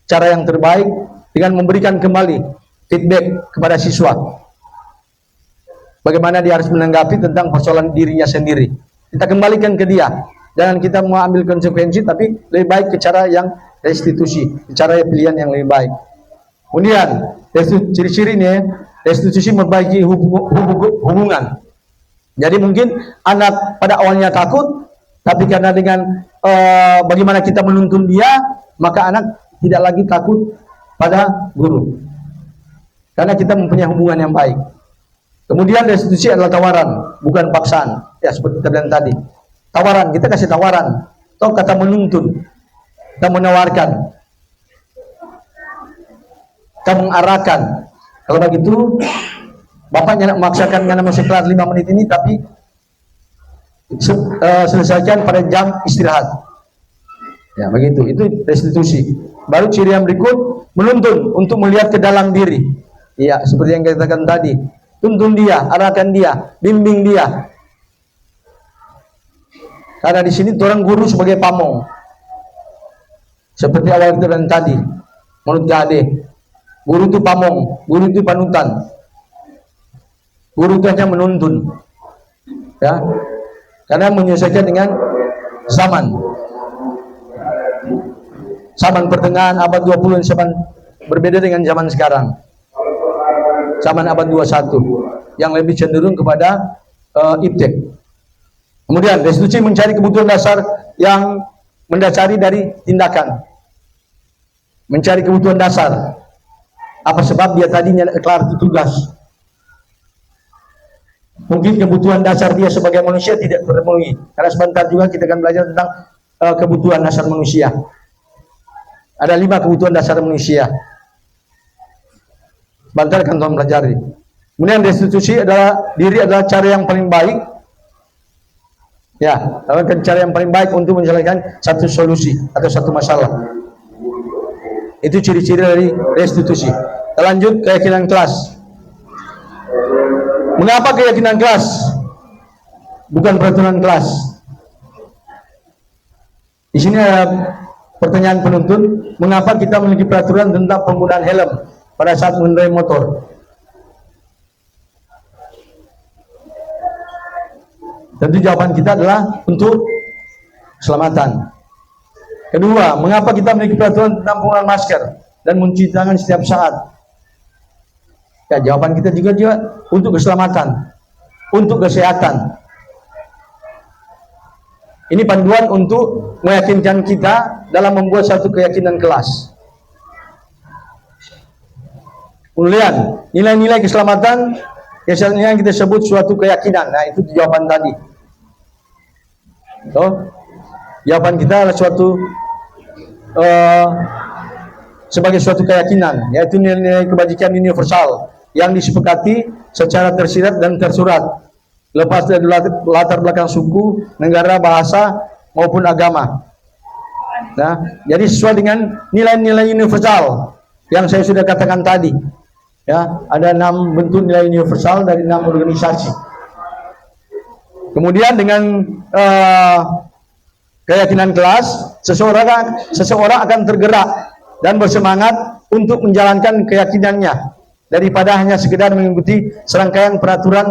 cara yang terbaik dengan memberikan kembali feedback kepada siswa. Bagaimana dia harus menanggapi tentang persoalan dirinya sendiri. Kita kembalikan ke dia. Jangan kita mengambil konsekuensi, tapi lebih baik ke cara yang restitusi, ke cara pilihan yang lebih baik. Kemudian ciri-ciri ini restitusi memperbaiki hubungan. Jadi mungkin anak pada awalnya takut, tapi karena dengan bagaimana kita menuntun dia, maka anak tidak lagi takut pada guru. Karena kita mempunyai hubungan yang baik. Kemudian restitusi adalah tawaran, bukan paksaan. Ya seperti kita bilang tadi. Tawaran, kita kasih tawaran. Atau kata menuntun. Kita menawarkan. Kita mengarahkan. Kalau begitu, bapaknya nak memaksakan karena masih kelar 5 menit ini, tapi selesaikan pada jam istirahat. Ya begitu, itu restitusi. Baru ciri yang berikut, menuntun untuk melihat ke dalam diri. Ya, seperti yang kita katakan tadi. Tuntun dia, arahkan dia, bimbing dia. Karena di sini orang guru sebagai pamong. Seperti awal kita bilang tadi, menurut Gade, guru itu pamong, guru itu panutan. Guru itu hanya menuntun. Ya. Karena menyesuaikan dengan zaman. Zaman pertengahan abad 20 zaman berbeda dengan zaman sekarang. Zaman abad 21 yang lebih cenderung kepada iptek. Kemudian restitusi mencari kebutuhan dasar yang mendasari dari tindakan. Mencari kebutuhan dasar. Apa sebab dia tadinya kelar tugas? Mungkin kebutuhan dasar dia sebagai manusia tidak terpenuhi. Karena sebentar juga kita akan belajar tentang kebutuhan dasar manusia. Ada 5 kebutuhan dasar manusia. Sebentar akan Tuhan pelajari. Kemudian restitusi adalah cara yang paling baik. Ya, cara yang paling baik untuk menyelesaikan satu solusi atau satu masalah. Itu ciri-ciri dari restitusi. Kita lanjut keyakinan kelas. Mengapa keyakinan kelas? Bukan peraturan kelas. Di sini ada pertanyaan penuntut, mengapa kita memiliki peraturan tentang penggunaan helm pada saat mengendarai motor? Tentu jawaban kita adalah untuk keselamatan. Kedua, mengapa kita memiliki peraturan tentang penggunaan masker dan mencuci tangan setiap saat? Ya, jawaban kita juga untuk keselamatan, untuk kesehatan. Ini panduan untuk meyakinkan kita dalam membuat satu keyakinan kelas. Kemudian, nilai-nilai keselamatan yang kita sebut suatu keyakinan. Nah, itu jawaban tadi. So, jawaban kita adalah sebagai suatu keyakinan, yaitu nilai-nilai kebajikan universal yang disepakati secara tersirat dan tersurat, lepas dari latar belakang suku, negara, bahasa maupun agama. Nah, jadi sesuai dengan nilai-nilai universal yang saya sudah katakan tadi. Ya, ada 6 bentuk nilai universal dari 6 organisasi. Kemudian dengan keyakinan kelas, seseorang akan tergerak dan bersemangat untuk menjalankan keyakinannya daripada hanya sekedar mengikuti serangkaian peraturan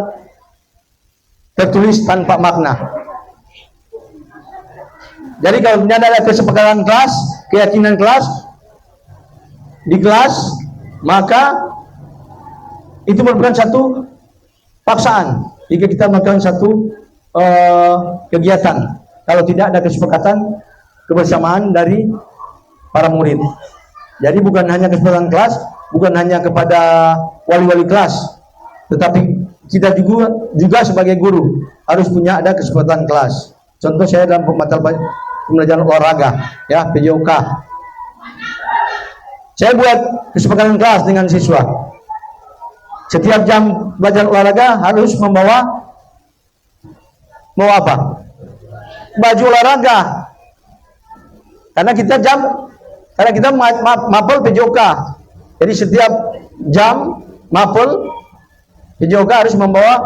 tertulis tanpa makna. Jadi kalau tidak ada kesepakatan kelas, keyakinan kelas di kelas, maka itu merupakan satu paksaan jika kita melakukan satu kegiatan kalau tidak ada kesepakatan kebersamaan dari para murid. Jadi bukan hanya kesepakatan kelas, bukan hanya kepada wali-wali kelas, tetapi kita juga sebagai guru harus ada kesepakatan kelas. Contoh saya dalam pembelajaran olahraga, ya, PJOK. Saya buat kesepakatan kelas dengan siswa. Setiap jam belajar olahraga harus membawa apa? Baju olahraga. Karena kita mapel PJOK. Jadi setiap jam mapel PJOK harus membawa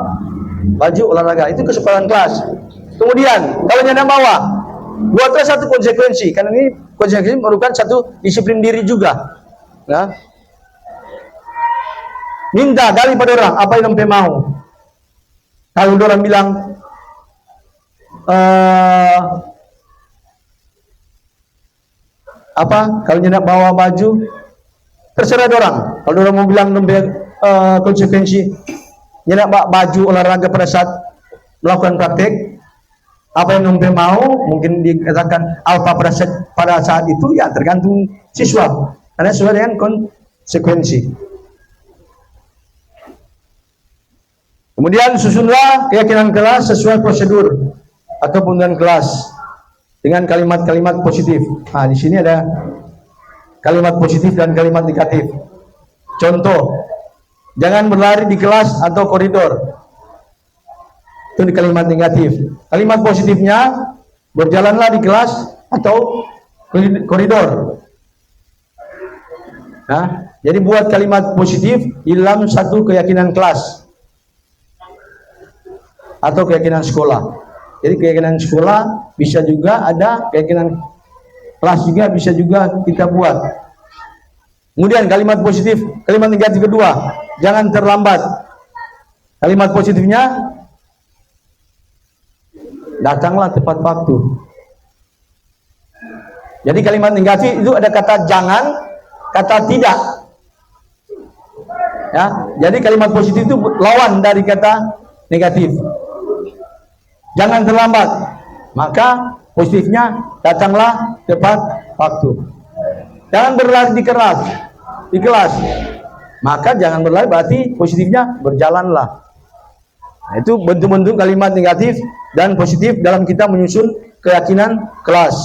baju olahraga. Itu kesepakatan kelas. Kemudian kalau tidak bawa, buatlah satu konsekuensi. Karena ini konsekuensi merupakan satu disiplin diri juga. Nah, minta gali pada orang apa yang sampai mau. Kalau orang bilang kalau tidak bawa baju, terserah orang. Kalau orang mau bilang konsekuensi nyenak baju olahraga pada saat melakukan praktek, apa yang nomor mau mungkin dikatakan alfa pada saat itu, ya tergantung siswa karena sesuai dengan konsekuensi. Kemudian susunlah keyakinan kelas sesuai prosedur atau pembunuhan kelas dengan kalimat-kalimat positif. Nah, di sini ada kalimat positif dan kalimat negatif. Contoh, jangan berlari di kelas atau koridor. Itu di kalimat negatif. Kalimat positifnya, berjalanlah di kelas atau koridor. Nah, jadi buat kalimat positif di dalam satu keyakinan kelas atau keyakinan sekolah. Jadi keyakinan sekolah bisa juga ada, keyakinan kelas juga bisa juga kita buat. Kemudian kalimat positif, kalimat negatif kedua, jangan terlambat. Kalimat positifnya, datanglah tepat waktu. Jadi kalimat negatif itu ada kata jangan, kata tidak. Ya, jadi kalimat positif itu lawan dari kata negatif. Jangan terlambat, maka positifnya datanglah tepat waktu. Jangan berlari di kelas, maka jangan berlari berarti positifnya berjalanlah. Nah, itu bentuk-bentuk kalimat negatif dan positif dalam kita menyusun keyakinan kelas.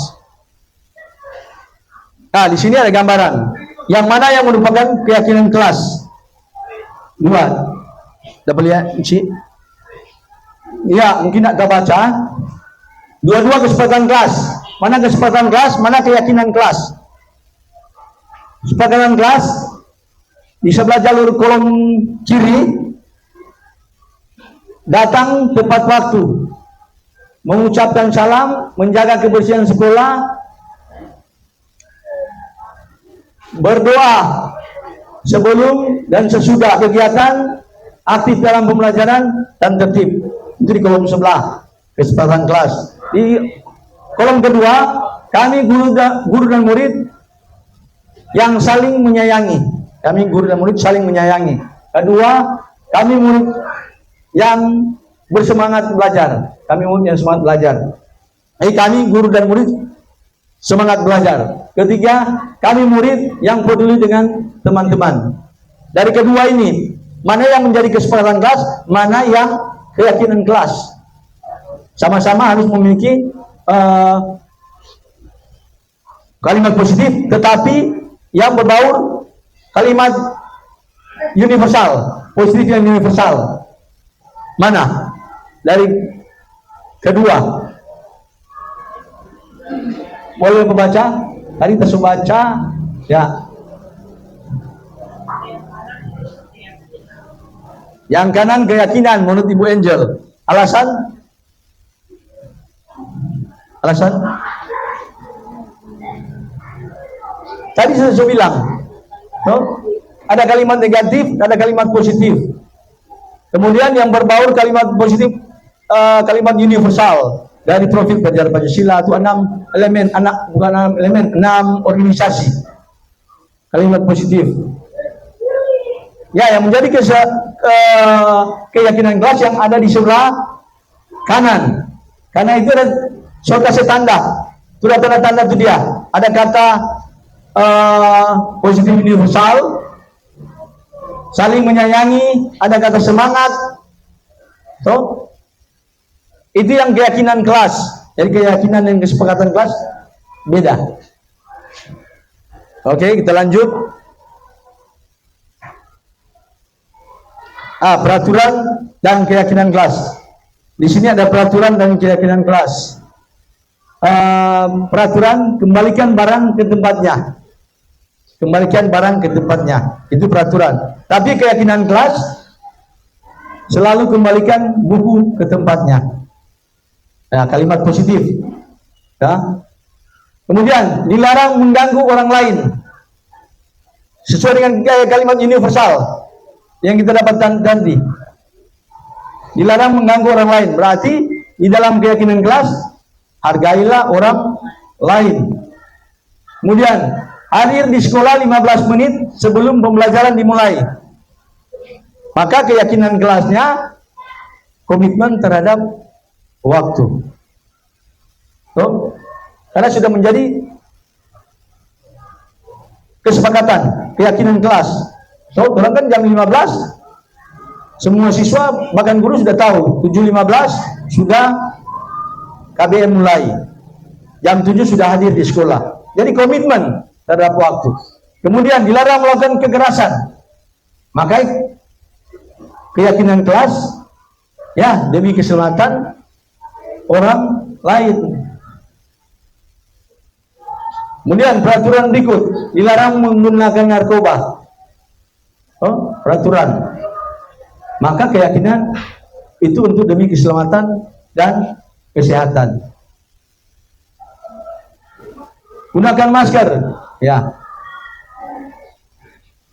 Nah, di sini ada gambaran. Yang mana yang merupakan keyakinan kelas? Dua. Dapat lihat, Cik? Ya, mungkin agak baca. Dua-dua kesepakatan kelas. Mana kesepakatan kelas, mana keyakinan kelas. Kesepakatan kelas di sebelah jalur kolom kiri, datang tepat waktu, mengucapkan salam, menjaga kebersihan sekolah, berdoa sebelum dan sesudah kegiatan, aktif dalam pembelajaran dan tertib. Itu di kolom sebelah kesepakatan kelas. Di kolom kedua, kami guru dan murid yang saling menyayangi. Kami guru dan murid saling menyayangi. Kedua, kami murid yang bersemangat belajar. Kami murid yang semangat belajar. Kami guru dan murid semangat belajar. Ketiga, kami murid yang peduli dengan teman-teman. Dari kedua ini, mana yang menjadi kesepakatan kelas, mana yang keyakinan kelas. Sama-sama harus memiliki kalimat positif, tetapi yang berbaur kalimat universal, positif yang universal. Mana? Dari kedua. Boleh membaca? Tadi kita sudah baca, ya. Yang kanan keyakinan menurut Ibu Angel. Alasan? Alasan? Tadi saya bilang, no? Ada kalimat negatif, ada kalimat positif. Kemudian yang berbaur kalimat positif, kalimat universal dari profil pelajar Pancasila itu 6 elemen, 6 organisasi. Kalimat positif. Ya, yang menjadi keyakinan kelas yang ada di sebelah kanan. Karena itu ada suatu kasih tanda. Sudah tanda-tanda itu dia. Ada kata positif universal, saling menyayangi, ada kata semangat. So, itu yang keyakinan kelas. Jadi keyakinan dan kesepakatan kelas beda. Oke, kita lanjut. Peraturan dan keyakinan kelas. Di sini ada peraturan dan keyakinan kelas. Peraturan, kembalikan barang ke tempatnya. Kembalikan barang ke tempatnya. Itu peraturan. Tapi keyakinan kelas selalu kembalikan buku ke tempatnya. Nah, kalimat positif. Ya. Kemudian dilarang mengganggu orang lain. Sesuai dengan kalimat universal yang kita dapatkan tadi. Dilarang mengganggu orang lain. Berarti di dalam keyakinan kelas, hargailah orang lain. Kemudian hadir di sekolah 15 menit sebelum pembelajaran dimulai. Maka keyakinan kelasnya komitmen terhadap waktu. Tuh. Karena sudah menjadi kesepakatan, keyakinan kelas. So, orang kan jam 15, semua siswa bahkan guru sudah tahu 7.15 sudah KBM mulai. Jam 7 sudah hadir di sekolah. Jadi komitmen terhadap waktu. Kemudian dilarang melakukan kekerasan. Maka keyakinan kelas ya demi keselamatan orang lain. Kemudian peraturan berikut, dilarang menggunakan narkoba. Oh, peraturan. Maka keyakinan itu untuk demi keselamatan dan kesehatan. Gunakan masker, ya.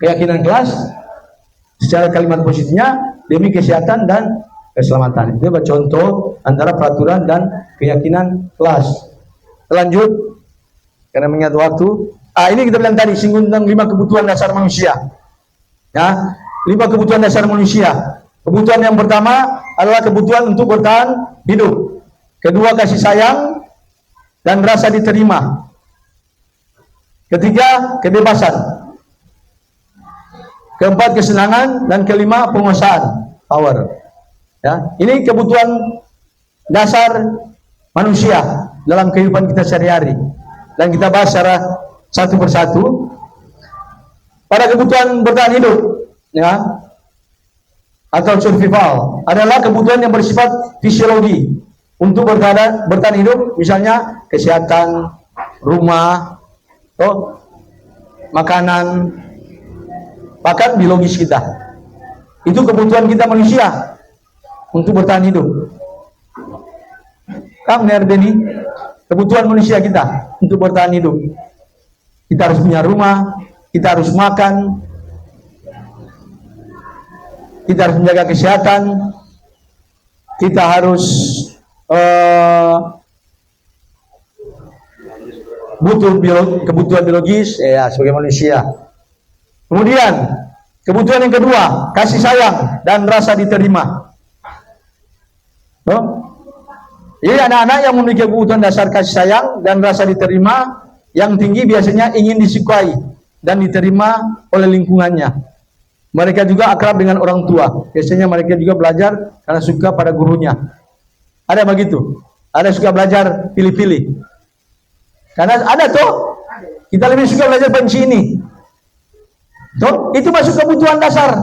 Keyakinan kelas secara kalimat positifnya demi kesehatan dan keselamatan. Itu contoh antara peraturan dan keyakinan kelas. Lanjut. Karena mengingat waktu, ini kita bilang tadi singgung tentang 5 kebutuhan dasar manusia. Ya, 5 kebutuhan dasar manusia. Kebutuhan yang pertama adalah kebutuhan untuk bertahan hidup. Kedua, kasih sayang dan rasa diterima. Ketiga, kebebasan. Keempat, kesenangan, dan kelima, penguasaan, power. Ya, ini kebutuhan dasar manusia dalam kehidupan kita sehari-hari. Dan kita bahas secara satu persatu. Pada kebutuhan bertahan hidup, ya, atau survival adalah kebutuhan yang bersifat fisiologi untuk bertahan hidup, misalnya kesehatan, rumah, makanan, bahkan biologis kita. Itu kebutuhan kita manusia untuk bertahan hidup. Kamu ini kebutuhan manusia kita untuk bertahan hidup. Kita harus punya rumah, kita harus makan, kita harus menjaga kesehatan, kita harus butuh kebutuhan biologis ya sebagai manusia. Kemudian kebutuhan yang kedua, kasih sayang dan rasa diterima. Jadi anak-anak yang memiliki kebutuhan dasar kasih sayang dan rasa diterima yang tinggi biasanya ingin disukai dan diterima oleh lingkungannya. Mereka juga akrab dengan orang tua. Biasanya mereka juga belajar karena suka pada gurunya. Ada begitu. Ada suka belajar pilih-pilih. Karena ada tuh, kita lebih suka belajar benci ini. Tuh, itu masuk kebutuhan dasar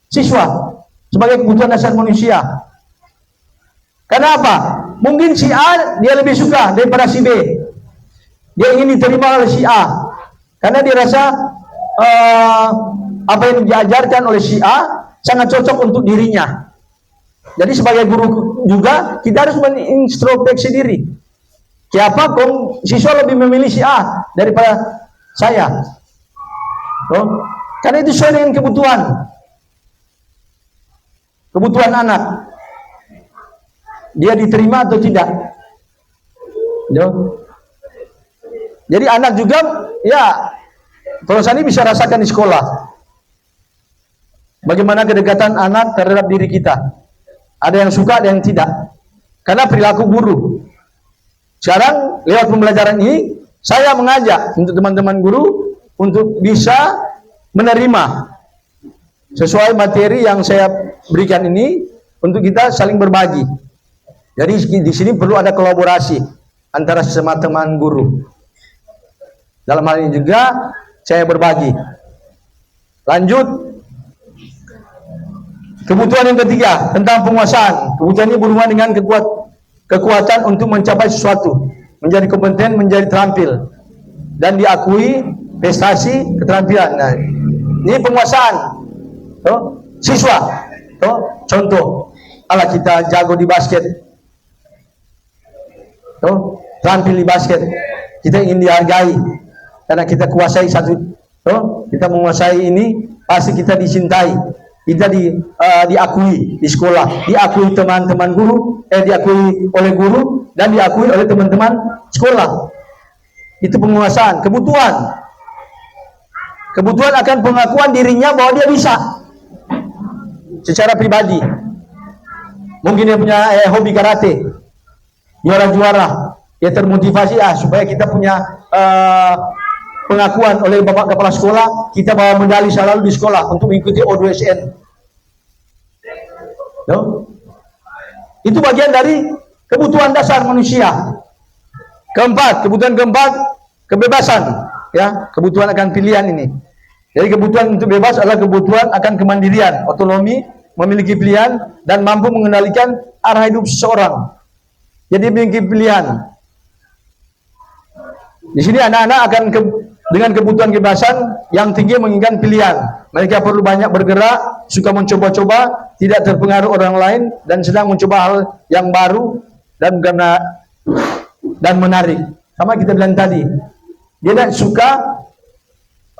siswa sebagai kebutuhan dasar manusia. Karena apa? Mungkin si A dia lebih suka daripada si B. Dia ingin diterima oleh si A karena dia rasa apa yang diajarkan oleh si A sangat cocok untuk dirinya. Jadi sebagai guru juga kita harus mengintrospeksi diri. Siapa siswa lebih memilih si A daripada saya? Karena itu sesuai dengan kebutuhan anak. Dia diterima atau tidak? Jadi anak juga, ya, proses ini bisa rasakan di sekolah. Bagaimana kedekatan anak terhadap diri kita? Ada yang suka, ada yang tidak. Karena perilaku guru. Sekarang lewat pembelajaran ini, saya mengajak untuk teman-teman guru untuk bisa menerima sesuai materi yang saya berikan ini untuk kita saling berbagi. Jadi di sini perlu ada kolaborasi antara sesama teman guru. Dalam hal ini juga saya berbagi. Lanjut, kebutuhan yang ketiga tentang penguasaan. Kebutuhan ini berhubungan dengan kekuatan untuk mencapai sesuatu, menjadi kompeten, menjadi terampil, dan diakui prestasi keterampilan. Nah, ini penguasaan. Siswa, contoh, ala kita jago di basket. Terampil di basket, kita ingin dihargai karena kita kuasai satu. Kita menguasai ini, pasti kita dicintai, kita diakui di sekolah, diakui teman-teman guru, diakui oleh guru dan diakui oleh teman-teman sekolah. Itu penguasaan, kebutuhan. Kebutuhan akan pengakuan dirinya bahwa dia bisa secara pribadi. Mungkin dia punya hobi karate, juara-juara, dia termotivasi supaya kita punya pengakuan oleh bapak kepala sekolah, kita bawa medali selalu di sekolah untuk mengikuti O2SN. No? Itu bagian dari kebutuhan dasar manusia. Kebutuhan keempat, kebebasan. Ya, kebutuhan akan pilihan ini. Jadi kebutuhan untuk bebas adalah kebutuhan akan kemandirian, otonomi, memiliki pilihan dan mampu mengendalikan arah hidup seseorang. Jadi memiliki pilihan. Di sini anak-anak akan dengan kebutuhan kebebasan yang tinggi menginginkan pilihan. Mereka perlu banyak bergerak, suka mencoba-coba, tidak terpengaruh orang lain, dan sedang mencoba hal yang baru dan menarik. Sama kita bilang tadi, dia tidak suka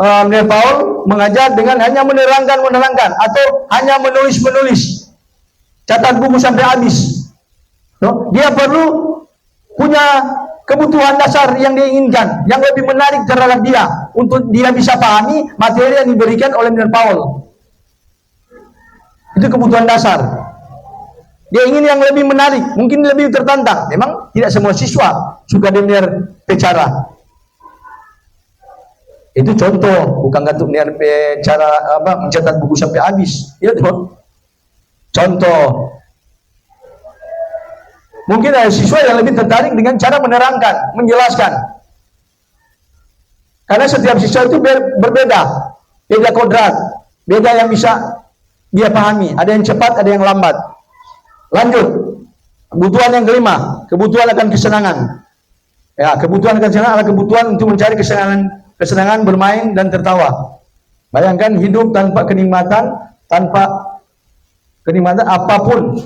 Paul mengajar dengan hanya menerangkan atau hanya menulis, catat buku sampai habis. No? Dia perlu punya kebutuhan dasar yang dia inginkan, yang lebih menarik terhadap dia, untuk dia bisa pahami materi yang diberikan oleh Paul. Itu kebutuhan dasar. Dia ingin yang lebih menarik, mungkin lebih tertantang. Memang tidak semua siswa suka dengar bicara. Itu contoh, bukan untuk cara mencatat buku sampai habis. Ya, contoh. Mungkin ada siswa yang lebih tertarik dengan cara menerangkan, menjelaskan. Karena setiap siswa itu berbeda, beda kodrat, beda yang bisa dia pahami. Ada yang cepat, ada yang lambat. Lanjut, kebutuhan yang kelima, kebutuhan akan kesenangan. Ya, kebutuhan akan kesenangan adalah kebutuhan untuk mencari kesenangan bermain dan tertawa. Bayangkan hidup tanpa kenikmatan apapun,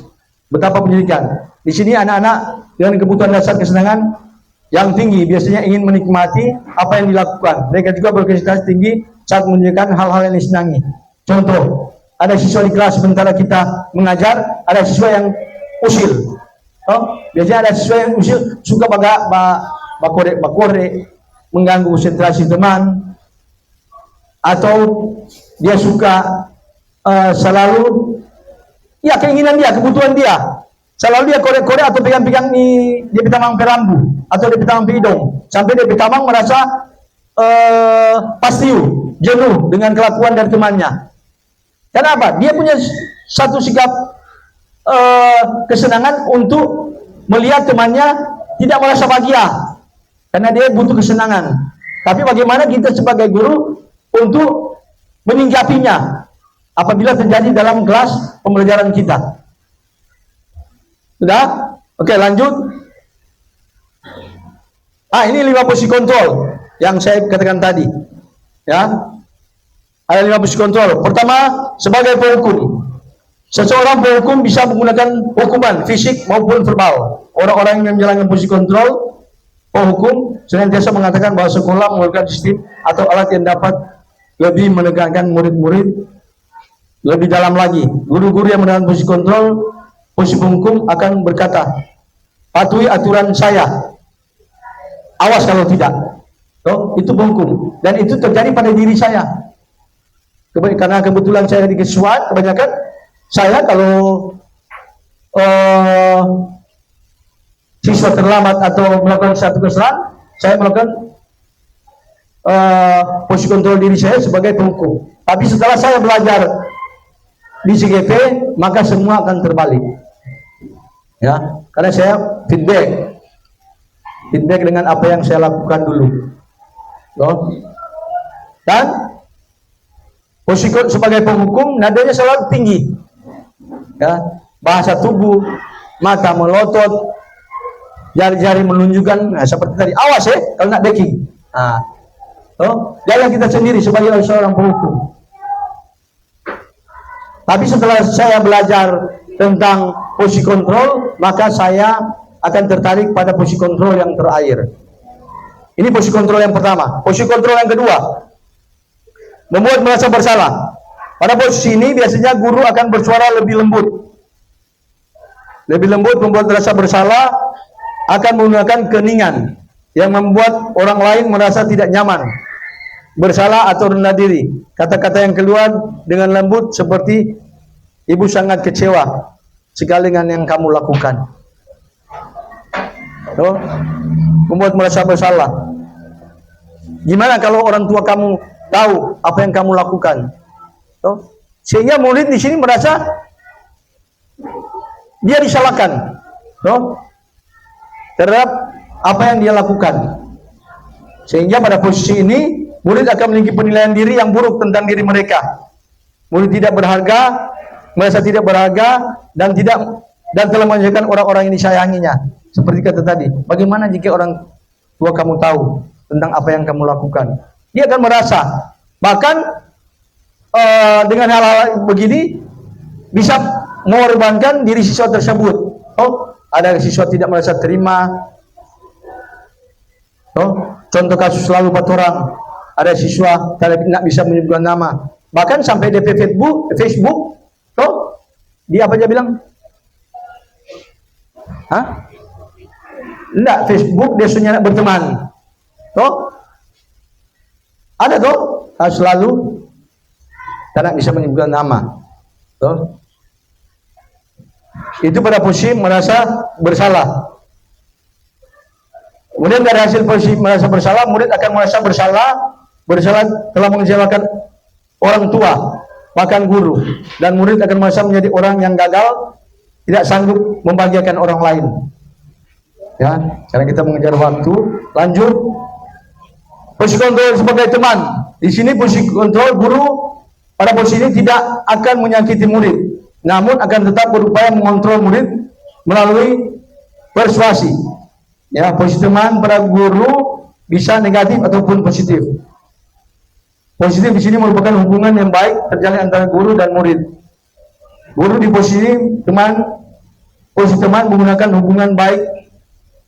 betapa menyedihkan. Di sini anak-anak dengan kebutuhan dasar kesenangan yang tinggi biasanya ingin menikmati apa yang dilakukan. Mereka juga berkonsentrasi tinggi saat mengerjakan hal-hal yang disenangi. Contoh, ada siswa di kelas sementara kita mengajar, ada siswa yang usil. Biasanya ada siswa yang usil, suka bakore, mengganggu konsentrasi teman, atau dia suka selalu, ya keinginan dia, kebutuhan dia, selalu dia korek-korek atau pegang-pegang dia pitamang perambu atau dia pitamang hidung, sampai dia pitamang merasa pastiu, jenuh dengan kelakuan dari temannya. Kenapa? Dia punya satu sikap kesenangan untuk melihat temannya tidak merasa bahagia, karena dia butuh kesenangan. Tapi bagaimana kita sebagai guru untuk menyingkapinya apabila terjadi dalam kelas pembelajaran kita? Sudah? Oke, lanjut. Ini 5 posisi kontrol yang saya katakan tadi. Ya. Ada 5 posisi kontrol. Pertama, sebagai penghukum. Seseorang penghukum bisa menggunakan hukuman fisik maupun verbal. Orang-orang yang menjalankan posisi kontrol penghukum senantiasa mengatakan bahwa sekolah menggunakan sistem atau alat yang dapat lebih menegakkan murid-murid lebih dalam lagi. Guru-guru yang menjalankan posisi kontrol, posisi penghukum akan berkata, patuhi aturan saya, awas kalau tidak. Itu penghukum, dan itu terjadi pada diri saya. Karena kebetulan saya di Kesuat, kebanyakan saya kalau siswa terlambat atau melakukan satu kesalahan, saya melakukan posisi kontrol diri saya sebagai penghukum. Tapi setelah saya belajar di CGP, maka semua akan terbalik. Ya, karena saya feedback dengan apa yang saya lakukan dulu. Dan posisi sebagai penghukum nadanya selalu tinggi. Ya, bahasa tubuh, mata melotot, jari-jari menunjukkan, seperti tadi. Awas kalau nak backing. Jangan kita sendiri sebagai seorang penghukum. Tapi setelah saya belajar tentang posisi kontrol, maka saya akan tertarik pada posisi kontrol yang terakhir. Ini posisi kontrol yang pertama. Posisi kontrol yang kedua, membuat merasa bersalah. Pada posisi ini biasanya guru akan bersuara lebih lembut. Lebih lembut membuat merasa bersalah, akan menggunakan keningan yang membuat orang lain merasa tidak nyaman. bersalah atau rendah diri. Kata-kata yang keluar dengan lembut seperti ibu sangat kecewa sekali dengan yang kamu lakukan. Tuh, membuat merasa bersalah. Gimana kalau orang tua kamu tahu apa yang kamu lakukan? Tuh, sehingga murid di sini merasa dia disalahkan, tuh, terhadap apa yang dia lakukan. Sehingga pada posisi ini murid akan memiliki penilaian diri yang buruk tentang diri mereka. Murid tidak berharga, merasa tidak berharga dan telah menjadikan orang-orang yang disayanginya. Seperti kata tadi, bagaimana jika orang tua kamu tahu tentang apa yang kamu lakukan? Dia akan merasa, bahkan dengan hal-hal begini bisa mengorbankan diri siswa tersebut. Oh, ada siswa tidak merasa terima. Oh, contoh kasus lalu orang, ada siswa tidak bisa menyebutkan nama, bahkan sampai DP Facebook, toh dia apa aja bilang? Hah? Enggak, Facebook dia sudah berteman, toh ada toh kasus lalu tidak bisa menyebutkan nama, toh itu pada posisi merasa bersalah. Kemudian dari hasil posisi merasa bersalah, murid akan merasa bersalah telah mengecewakan orang tua, bahkan guru, dan murid akan merasa menjadi orang yang gagal, tidak sanggup membahagiakan orang lain. Ya, sekarang kita mengejar waktu. Lanjut, posisi kontrol sebagai teman. Di sini posisi kontrol guru pada posisi ini tidak akan menyakiti murid, namun akan tetap berupaya mengontrol murid melalui persuasi. Ya, posisi teman pada guru bisa negatif ataupun positif. Positif di sini merupakan hubungan yang baik terjalin antara guru dan murid. Guru di posisi teman menggunakan hubungan baik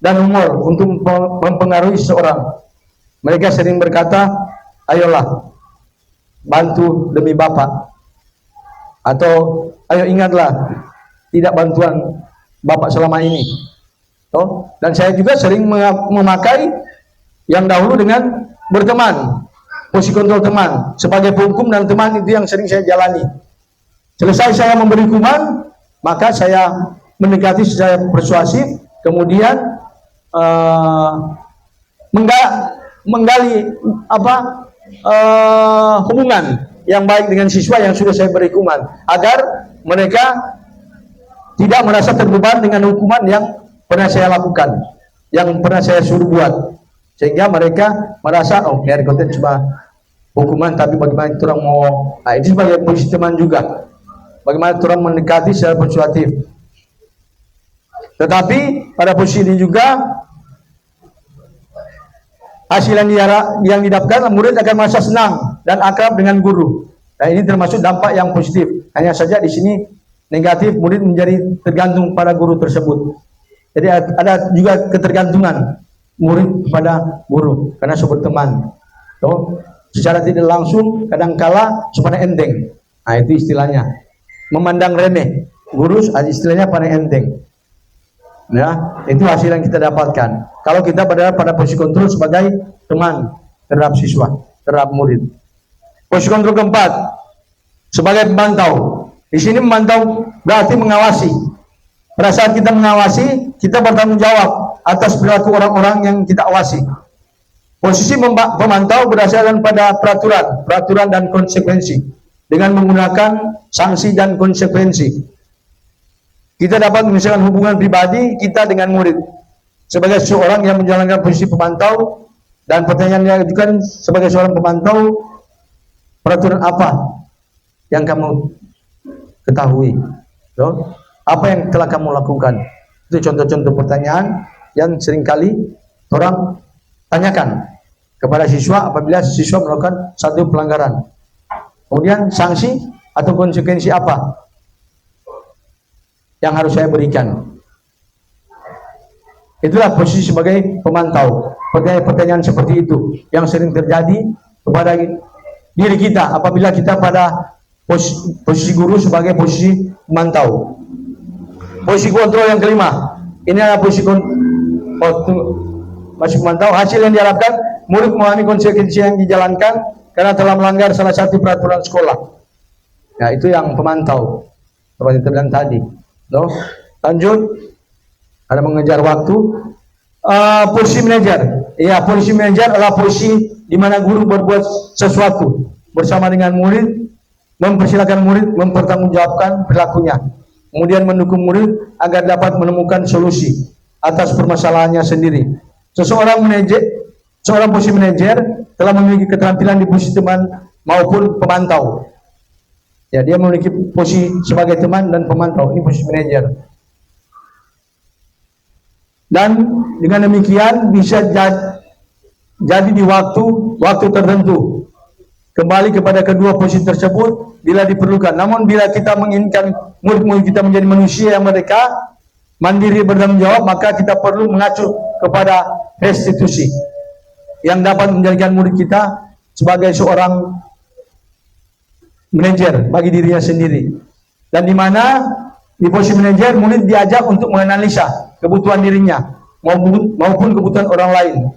dan humor untuk mempengaruhi seseorang. Mereka sering berkata, ayolah, bantu demi Bapak. Atau, ayo ingatlah, tidak bantuan Bapak selama ini. Dan saya juga sering memakai yang dahulu dengan berteman, posisi kontrol teman sebagai hukum, dan teman itu yang sering saya jalani. Selesai saya memberi hukuman, maka saya mendekati secara persuasif, kemudian menggali hubungan yang baik dengan siswa yang sudah saya beri hukuman, agar mereka tidak merasa terbeban dengan hukuman yang pernah saya lakukan, yang pernah saya suruh buat, sehingga mereka merasa, oh, biar konten cuma hukuman, tapi bagaimana kita orang mau, nah itu sebagai posisi teman juga, bagaimana kita orang mendekati secara persuasif. Tetapi pada posisi ini juga hasil yang didapatkan, murid akan merasa senang dan akrab dengan guru. Nah, ini termasuk dampak yang positif. Hanya saja di sini negatif, murid menjadi tergantung pada guru tersebut. Jadi ada juga ketergantungan murid kepada guru karena sudah berteman. Secara tidak langsung kadangkala supaya enteng. Nah, itu istilahnya. Memandang remeh guru, istilahnya paling enteng. Ya, itu hasil yang kita dapatkan. Kalau kita pada posisi kontrol sebagai teman terhadap siswa, terhadap murid. Posisi kontrol keempat sebagai pemantau. Di sini memantau berarti mengawasi. Pada saat kita mengawasi, kita bertanggung jawab atas perilaku orang-orang yang kita awasi. Posisi pemantau berdasarkan pada peraturan dan konsekuensi, dengan menggunakan sanksi dan konsekuensi. Kita dapat menyelesaikan hubungan pribadi kita dengan murid. Sebagai seorang yang menjalankan posisi pemantau, dan pertanyaan yang diajukan sebagai seorang pemantau, peraturan apa yang kamu ketahui? Apa yang telah kamu lakukan? Itu contoh-contoh pertanyaan yang seringkali orang tanyakan kepada siswa apabila siswa melakukan satu pelanggaran. Kemudian sanksi atau konsekuensi apa yang harus saya berikan? Itulah posisi sebagai pemantau. Pertanyaan-pertanyaan seperti itu yang sering terjadi kepada diri kita apabila kita pada posisi guru sebagai posisi pemantau. Posisi kontrol yang kelima, ini adalah posisi masih pemantau. Hasil yang diharapkan murid memahami konsekuensi yang dijalankan karena telah melanggar salah satu peraturan sekolah. Ya, itu yang pemantau. Seperti itu bilang tadi. No? Lanjut. Ada mengejar waktu. Posisi manajer. Ya, posisi manajer adalah posisi di mana guru berbuat sesuatu bersama dengan murid, mempersilakan murid mempertanggungjawabkan perilakunya, kemudian mendukung murid agar dapat menemukan solusi atas permasalahannya sendiri. Seorang posisi manajer telah memiliki keterampilan di posisi teman maupun pemantau. Ya, dia memiliki posisi sebagai teman dan pemantau. Ini posisi manajer. Dan dengan demikian bisa jadi di waktu tertentu. Kembali kepada kedua posisi tersebut bila diperlukan. Namun bila kita menginginkan murid-murid kita menjadi manusia yang merdeka, mandiri, bertanggung jawab, maka kita perlu mengacu kepada restitusi yang dapat menjadikan murid kita sebagai seorang manajer bagi dirinya sendiri. Dan di mana di posisi manajer murid diajak untuk menganalisa kebutuhan dirinya maupun kebutuhan orang lain.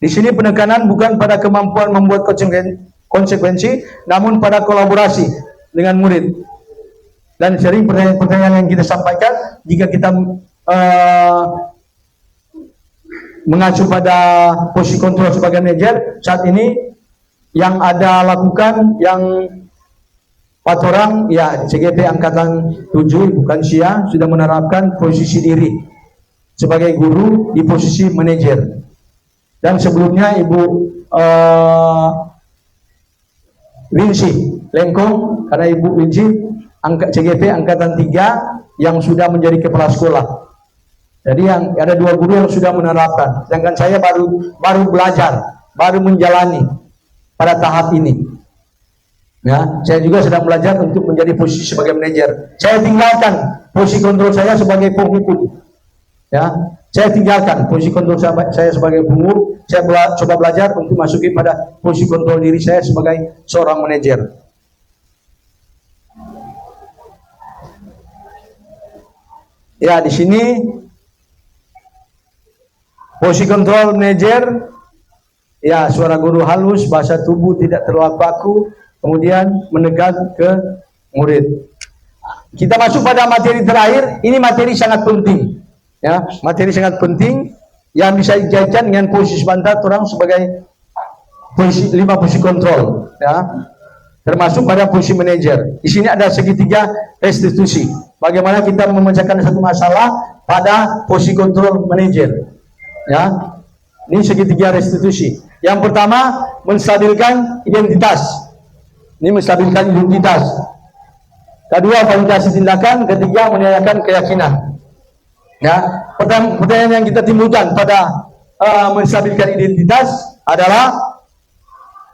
Di sini penekanan bukan pada kemampuan membuat konsekuensi, namun pada kolaborasi dengan murid. Dan sering pertanyaan yang kita sampaikan, jika kita mengacu pada posisi kontrol sebagai manajer, saat ini yang ada lakukan yang 4 orang, ya CGP Angkatan 7, bukan SIA, sudah menerapkan posisi diri sebagai guru di posisi manajer. Dan sebelumnya Ibu Winsi Lengkong, karena Ibu Winsi CGP Angkatan 3 yang sudah menjadi kepala sekolah. Jadi yang ada 2 guru yang sudah menerapkan, sedangkan saya baru belajar, baru menjalani pada tahap ini. Ya, saya juga sedang belajar untuk menjadi posisi sebagai manajer. Saya tinggalkan posisi kontrol saya sebagai penghukum. Ya, saya tinggalkan posisi kontrol saya sebagai pengurus. Saya coba belajar untuk masuki pada posisi kontrol diri saya sebagai seorang manajer. Ya, di sini posisi kontrol manajer, ya, suara guru halus, bahasa tubuh tidak terlalu kaku, kemudian mendekat ke murid. Kita masuk pada materi terakhir. Ini materi sangat penting. Ya, materi sangat penting yang bisa dikaitkan dengan posisi sebentar orang sebagai posisi 5 posisi kontrol. Ya, termasuk pada posisi manajer. Di sini ada segitiga restitusi. Bagaimana kita memecahkan satu masalah pada posisi kontrol manajer. Ya, ini segitiga restitusi. Yang pertama, menstabilkan identitas. Ini menstabilkan identitas. Kedua, validasi tindakan. Ketiga, menanyakan keyakinan. Ya, pertanyaan yang kita timbulkan pada menstabilkan identitas adalah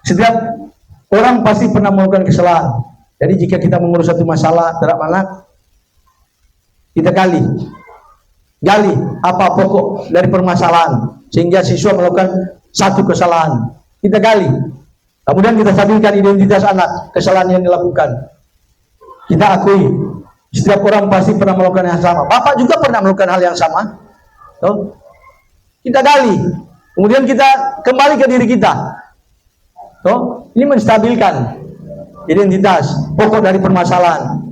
setiap orang pasti pernah melakukan kesalahan. Jadi jika kita mengurus satu masalah terhadap anak, kita gali apa pokok dari permasalahan sehingga siswa melakukan satu kesalahan. Kita gali. Kemudian kita stabilkan identitas anak, kesalahan yang dilakukan. Kita akui, setiap orang pasti pernah melakukan yang sama. Bapak juga pernah melakukan hal yang sama. Tuh. Kita gali. Kemudian kita kembali ke diri kita. Tuh. Ini menstabilkan identitas, pokok dari permasalahan.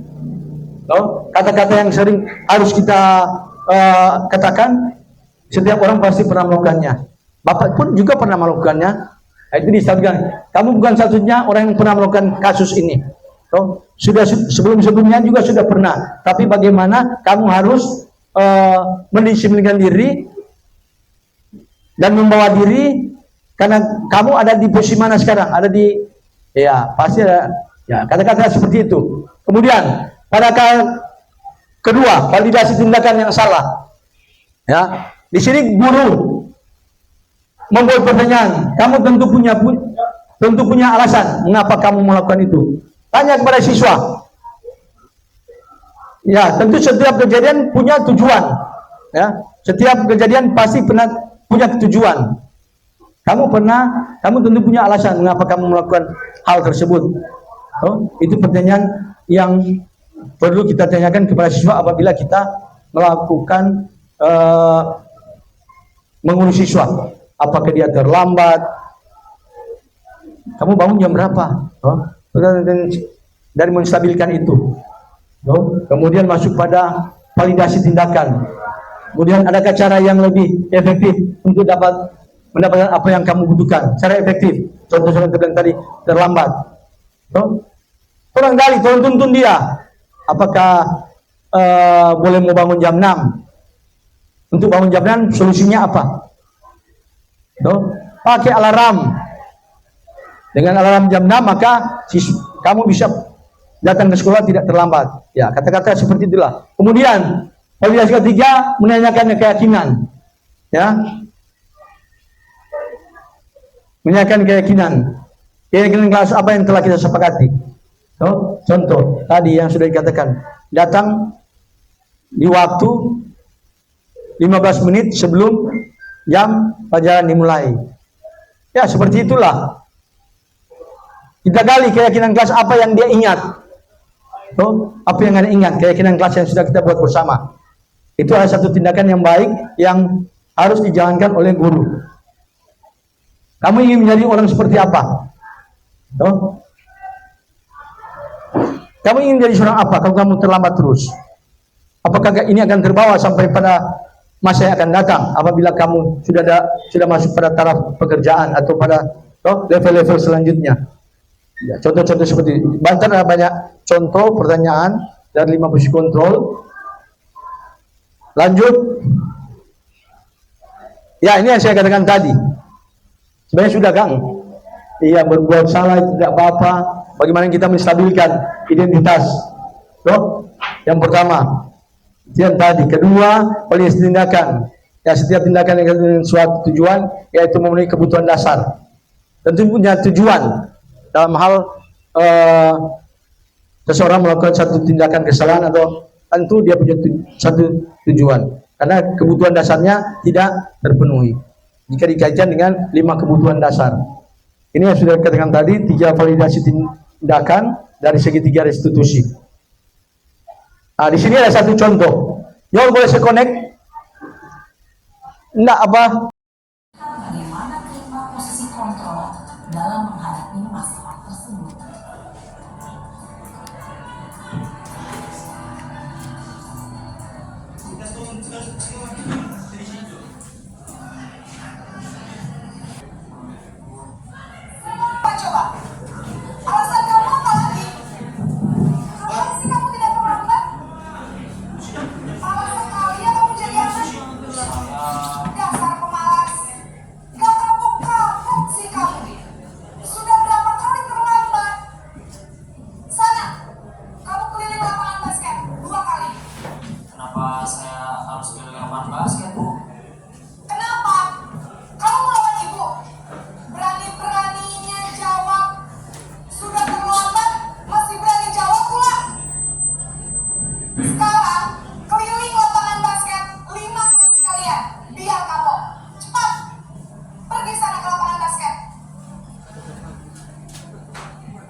Tuh. Kata-kata yang sering harus kita katakan, setiap orang pasti pernah melakukannya. Bapak pun juga pernah melakukannya. Itu distabilkan. Kamu bukan satunya orang yang pernah melakukan kasus ini. Oh, sudah sebelumnya juga sudah pernah. Tapi bagaimana kamu harus mendisiplinkan diri dan membawa diri, karena kamu ada di posisi mana sekarang? Ada di, ya pasti ada, ya kata-kata seperti itu. Kemudian pada kedua, validasi tindakan yang salah. Ya, di sini guru membuat pertanyaan, kamu tentu punya alasan mengapa kamu melakukan itu. Tanya kepada siswa. Ya, tentu setiap kejadian punya tujuan. Ya, setiap kejadian pasti pernah punya tujuan. Kamu tentu punya alasan mengapa kamu melakukan hal tersebut. Oh, itu pertanyaan yang perlu kita tanyakan kepada siswa apabila kita melakukan mengurus siswa. Apakah dia terlambat, kamu bangun jam berapa? Dari menstabilkan itu. Kemudian masuk pada validasi tindakan. Kemudian adakah cara yang lebih efektif untuk mendapatkan apa yang kamu butuhkan? Cara efektif. Contoh saya bilang tadi, terlambat. Tolong gali, tolong tuntun dia. Apakah boleh mau bangun jam 6? Untuk bangun jam 6 solusinya apa? Pakai alarm. Dengan alarm jam 6 maka kamu bisa datang ke sekolah tidak terlambat. Ya, kata-kata seperti itulah. Kemudian validasi ketiga, menanyakan keyakinan. Ya. Menanyakan keyakinan. Keyakinan kelas apa yang telah kita sepakati. Contoh tadi yang sudah dikatakan, datang di waktu 15 menit sebelum jam pelajaran dimulai. Ya, seperti itulah. Kita gali keyakinan kelas apa yang dia ingat. Apa yang Anda ingat, keyakinan kelas yang sudah kita buat bersama. Itu adalah satu tindakan yang baik yang harus dijalankan oleh guru. Kamu ingin menjadi orang seperti apa? Kamu ingin menjadi seorang apa kalau kamu terlambat terus? Apakah ini akan terbawa sampai pada masa yang akan datang apabila kamu sudah masuk pada taraf pekerjaan atau pada level-level selanjutnya? Ya, contoh-contoh seperti ini. Banten ada banyak contoh pertanyaan dari 5 posisi kontrol. Lanjut. Ya, ini yang saya katakan tadi. Sebenarnya sudah, Kang. Iya, berbuat salah itu tidak apa-apa. Bagaimana kita menstabilkan identitas? Yang pertama, yang tadi. Kedua, validasi tindakan. Ya, setiap tindakan yang dengan suatu tujuan, yaitu memenuhi kebutuhan dasar. Tentu punya tujuan. Dalam hal seseorang melakukan satu tindakan kesalahan atau tentu dia punya satu tujuan, karena kebutuhan dasarnya tidak terpenuhi jika dikaitkan dengan 5 kebutuhan dasar. Ini yang sudah dikatakan tadi, 3 validasi tindakan dari segi 3 restitusi. Nah, di sini ada satu contoh. Yol, boleh saya connect? Enggak apa? Bagaimana kelima posisi kontrol dalam menghadapi masalah tersebut? Coba, alasan kamu apa lagi? Kenapa sih kamu tidak terlambat? Malas sekali ya kamu jadi anak. Dasar pemalas. Gak kapok-kapok sih kamu. Sudah berapa kali terlambat? Sana, kamu keliling lapangan basket 2 kali. Kenapa saya harus keliling lapangan basket, Bu? Kenapa? Kamu melawan ibu. Berani-beraninya jawab. Sudah terlambat, masih berani jawab pula. Sekarang, keliling lapangan basket 5 kali sekalian. Biar kapok. Cepat. Pergi sana ke lapangan basket.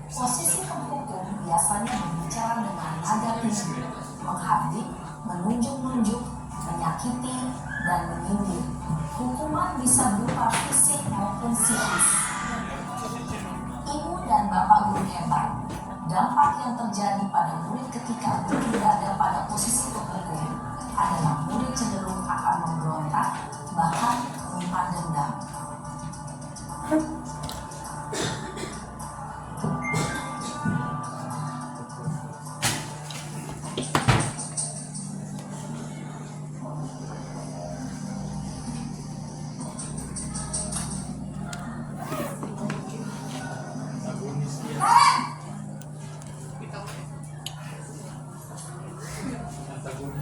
Posisi penghukum biasanya berbicara dengan nada tinggi, menghardik, menunjuk-nunjuk, menyakiti, dan menyindir. Hukuman bisa berupa fisik maupun psikis. Ibu dan bapak guru hebat. Dampak yang terjadi pada murid ketika berada pada posisi penghukum adalah murid cenderung akan memberontak, bahkan menyimpan dendam.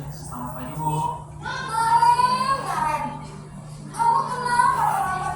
Selamat pagi, Bu. Karen, kamu kenapa terlambat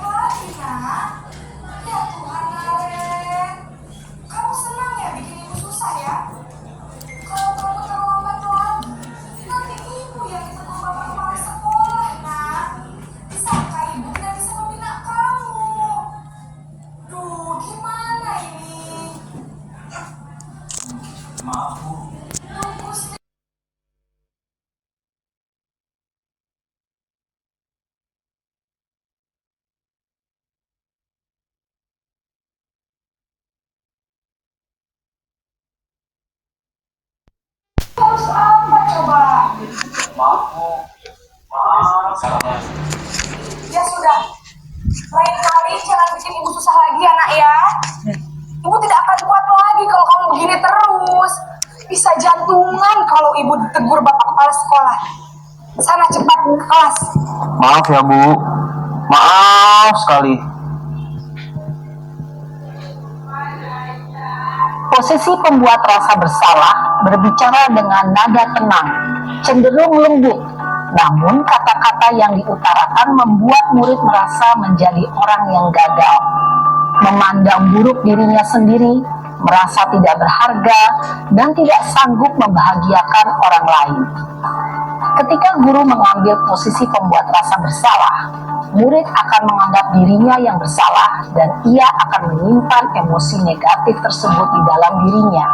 Maaf Bu. Maaf. Ya sudah, lain kali jangan bikin ibu susah lagi ya nak ya. Ibu tidak akan kuat lagi kalau kamu begini terus. Bisa jantungan kalau ibu ditegur bapak kepala sekolah. Sana cepat ke kelas. Maaf ya Bu. Maaf sekali. Posisi pembuat rasa bersalah berbicara dengan nada tenang, cenderung lembut. Namun kata-kata yang diutarakan membuat murid merasa menjadi orang yang gagal, memandang buruk dirinya sendiri, merasa tidak berharga, dan tidak sanggup membahagiakan orang lain. Ketika guru mengambil posisi pembuat rasa bersalah, murid akan menganggap dirinya yang bersalah dan ia akan menyimpan emosi negatif tersebut di dalam dirinya.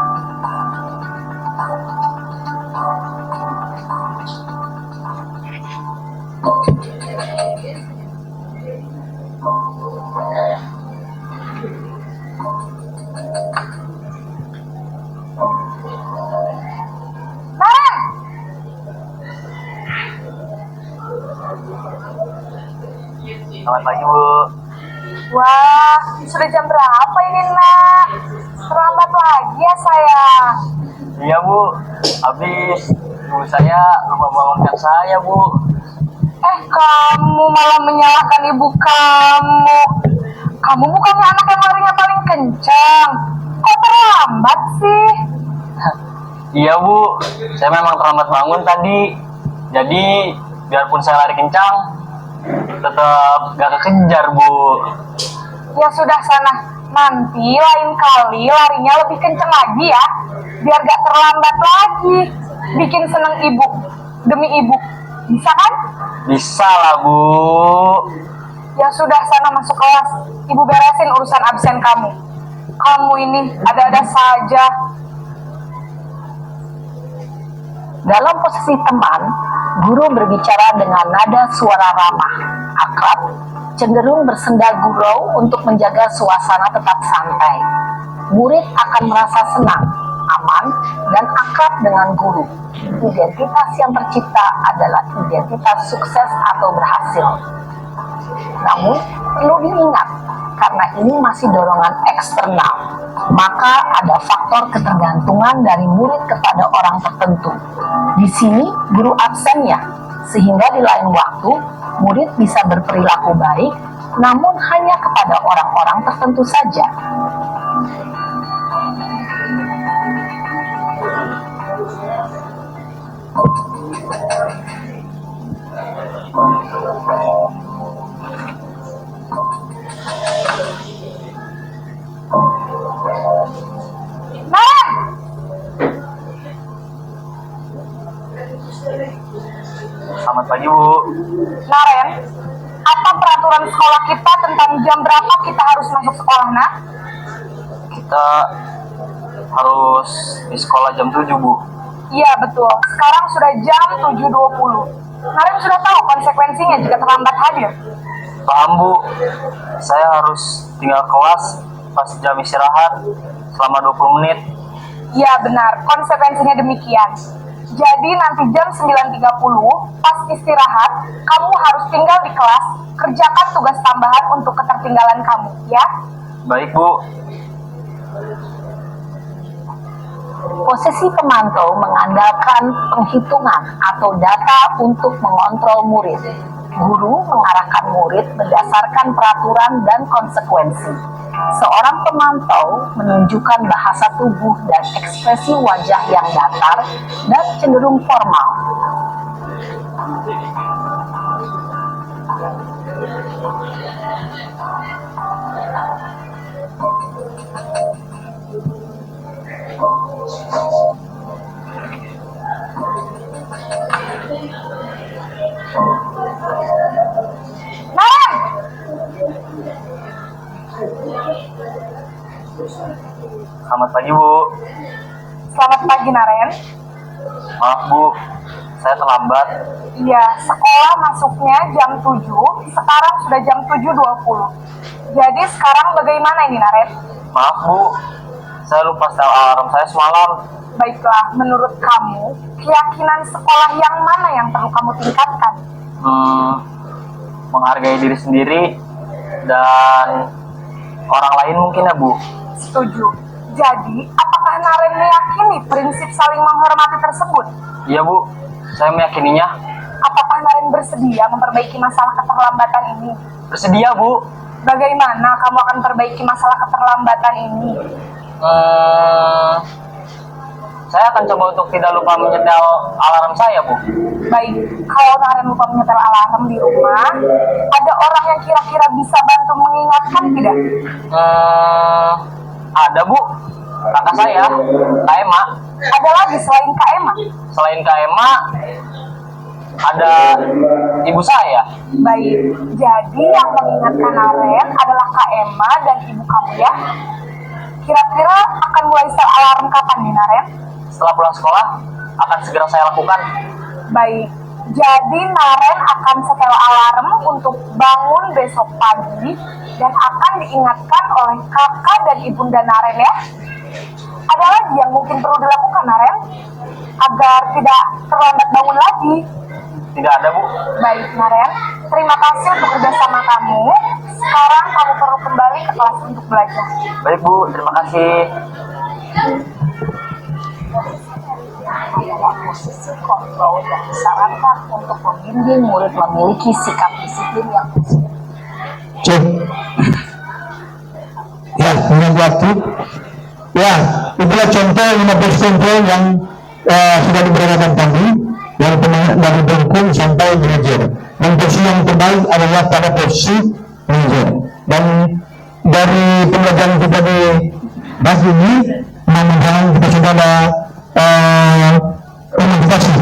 Naren! Selamat pagi Bu. Wah, sudah jam berapa ini nak? Terlambat lagi ya sayang. Iya Bu. Habis ibu saya lupa bangunkan saya Bu. Kamu malah menyalahkan ibu kamu. Kamu bukannya anak yang larinya paling kencang. Kok terlambat sih? Iya Bu. Saya memang terlambat bangun tadi. Jadi biarpun saya lari kencang, tetap gak kekejar Bu. Ya sudah sana. Nanti lain kali larinya lebih kencang lagi ya. Biar gak terlambat lagi. Bikin seneng ibu. Demi ibu. Bisa kan? Bisa lah Bu. Ya sudah sana masuk kelas. Ibu beresin urusan absen kamu. Kamu ini ada-ada saja. Dalam posisi teman, guru berbicara dengan nada suara ramah, akrab, cenderung bersenda gurau untuk menjaga suasana tetap santai. Murid akan merasa senang, aman, dan akrab dengan guru. Identitas yang tercipta adalah identitas sukses atau berhasil. Namun, perlu diingat, karena ini masih dorongan eksternal, maka ada faktor ketergantungan dari murid kepada orang tertentu. Di sini, guru absennya, sehingga di lain waktu, murid bisa berperilaku baik, namun hanya kepada orang-orang tertentu saja. Naren! Selamat pagi Bu. Naren, apa peraturan sekolah kita tentang jam berapa kita harus masuk sekolah, nak? Kita harus di sekolah jam 7 Bu. Iya, betul. Sekarang sudah jam 7.20. Naren sudah tahu konsekuensinya jika terlambat hadir. Paham Bu. Saya harus tinggal kelas pas jam istirahat selama 20 menit. Iya, benar. Konsekuensinya demikian. Jadi nanti jam 9.30 pas istirahat, kamu harus tinggal di kelas, kerjakan tugas tambahan untuk ketertinggalan kamu, ya? Baik Bu. Posisi pemantau mengandalkan penghitungan atau data untuk mengontrol murid. Guru mengarahkan murid berdasarkan peraturan dan konsekuensi. Seorang pemantau menunjukkan bahasa tubuh dan ekspresi wajah yang datar dan cenderung formal. Naren! Selamat pagi Bu. Selamat pagi, Naren. Maaf Bu, saya terlambat. Iya, sekolah masuknya jam 7, sekarang sudah jam 7.20. Jadi sekarang bagaimana ini, Naren? Maaf Bu, saya lupa setel alarm saya semalam. Baiklah, menurut kamu, keyakinan sekolah yang mana yang perlu kamu tingkatkan? Menghargai diri sendiri dan orang lain mungkin ya Bu. Setuju. Jadi, apakah Naren meyakini prinsip saling menghormati tersebut? Iya Bu, saya meyakininya. Apakah Naren bersedia memperbaiki masalah keterlambatan ini? Bersedia Bu. Bagaimana kamu akan perbaiki masalah keterlambatan ini? Saya akan coba untuk tidak lupa menyetel alarm saya Bu. Baik, kalau Naren lupa menyetel alarm di rumah, ada orang yang kira-kira bisa bantu mengingatkan tidak? Ada Bu, kakak saya, Kak Ema. Ada lagi selain Kak Emma? Selain Kak Ema, ada ibu saya. Baik, jadi yang mengingatkan Naren adalah Kak Emma dan ibu kamu ya? Kira-kira akan mulai setel alarm kapan nih Naren? Setelah pulang sekolah, akan segera saya lakukan. Baik, jadi Naren akan setel alarm untuk bangun besok pagi dan akan diingatkan oleh kakak dan ibunda Naren ya. Ada lagi yang mungkin perlu dilakukan Naren agar tidak terlambat bangun lagi? Tidak ada Bu. Baik Naren, terima kasih untuk kerjasama kamu. Sekarang kamu perlu kembali ke kelas untuk belajar. Baik Bu, terima kasih. Adalah posisi kontrol yang disarankan untuk membimbing murid memiliki sikap disiplin yang positif. Cek. Ya, dengan waktu. Ya, itulah contoh 15 contoh yang sudah diberikan tadi, yang dari bengkung sampai manajer. Dan posisi yang terbaik adalah pada posisi manajer. Dan dari pembelajaran kita di bahas ini, mudah-mudahan kita sudah ada motivasi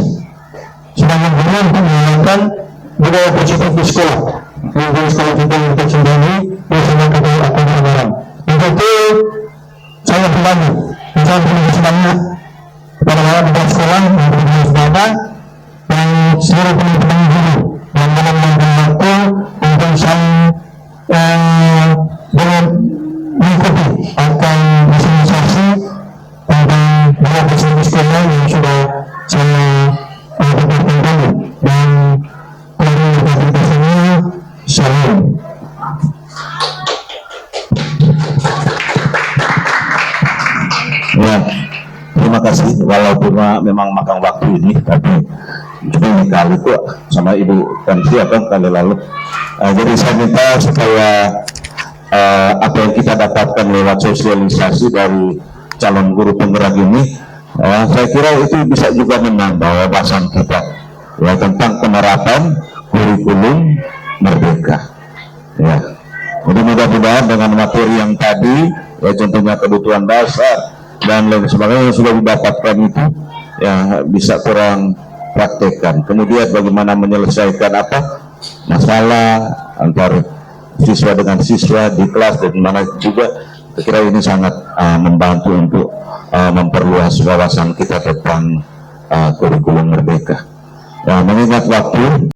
sebagai guru untuk menjalankan budaya positif di sekolah. Di sekolah kita yang kita sendiri bersama kita akan berjalan. Untuk itu saya kembali mengucapkan terima kasih banyak kepada para sekolah yang berada dan seluruh teman-teman guru yang menambahkan waktu untuk saya dengan mengikuti akan sosialisasi tentang budaya positif sekolah yang sudah saya lakukan tadi dan aplikasinya saya. Ya, terima kasih. Walaupun memang makan waktu ini, tapi cuma kali kok sama Ibu Kanti kan kali lalu. Jadi saya minta supaya apa yang kita dapatkan lewat sosialisasi dari calon guru penggerak ini, saya kira itu bisa juga menambah wawasan kita ya tentang penerapan kurikulum merdeka. Ya, jadi mudah-mudahan dengan materi yang tadi, ya contohnya kebutuhan dasar dan lain sebagainya yang sudah didapatkan itu, ya bisa kurang praktekkan. Kemudian bagaimana menyelesaikan apa masalah antar siswa dengan siswa di kelas dan mana juga, saya kira ini sangat membantu untuk memperluas wawasan kita tentang kurikulum merdeka. Ya, mengingat waktu.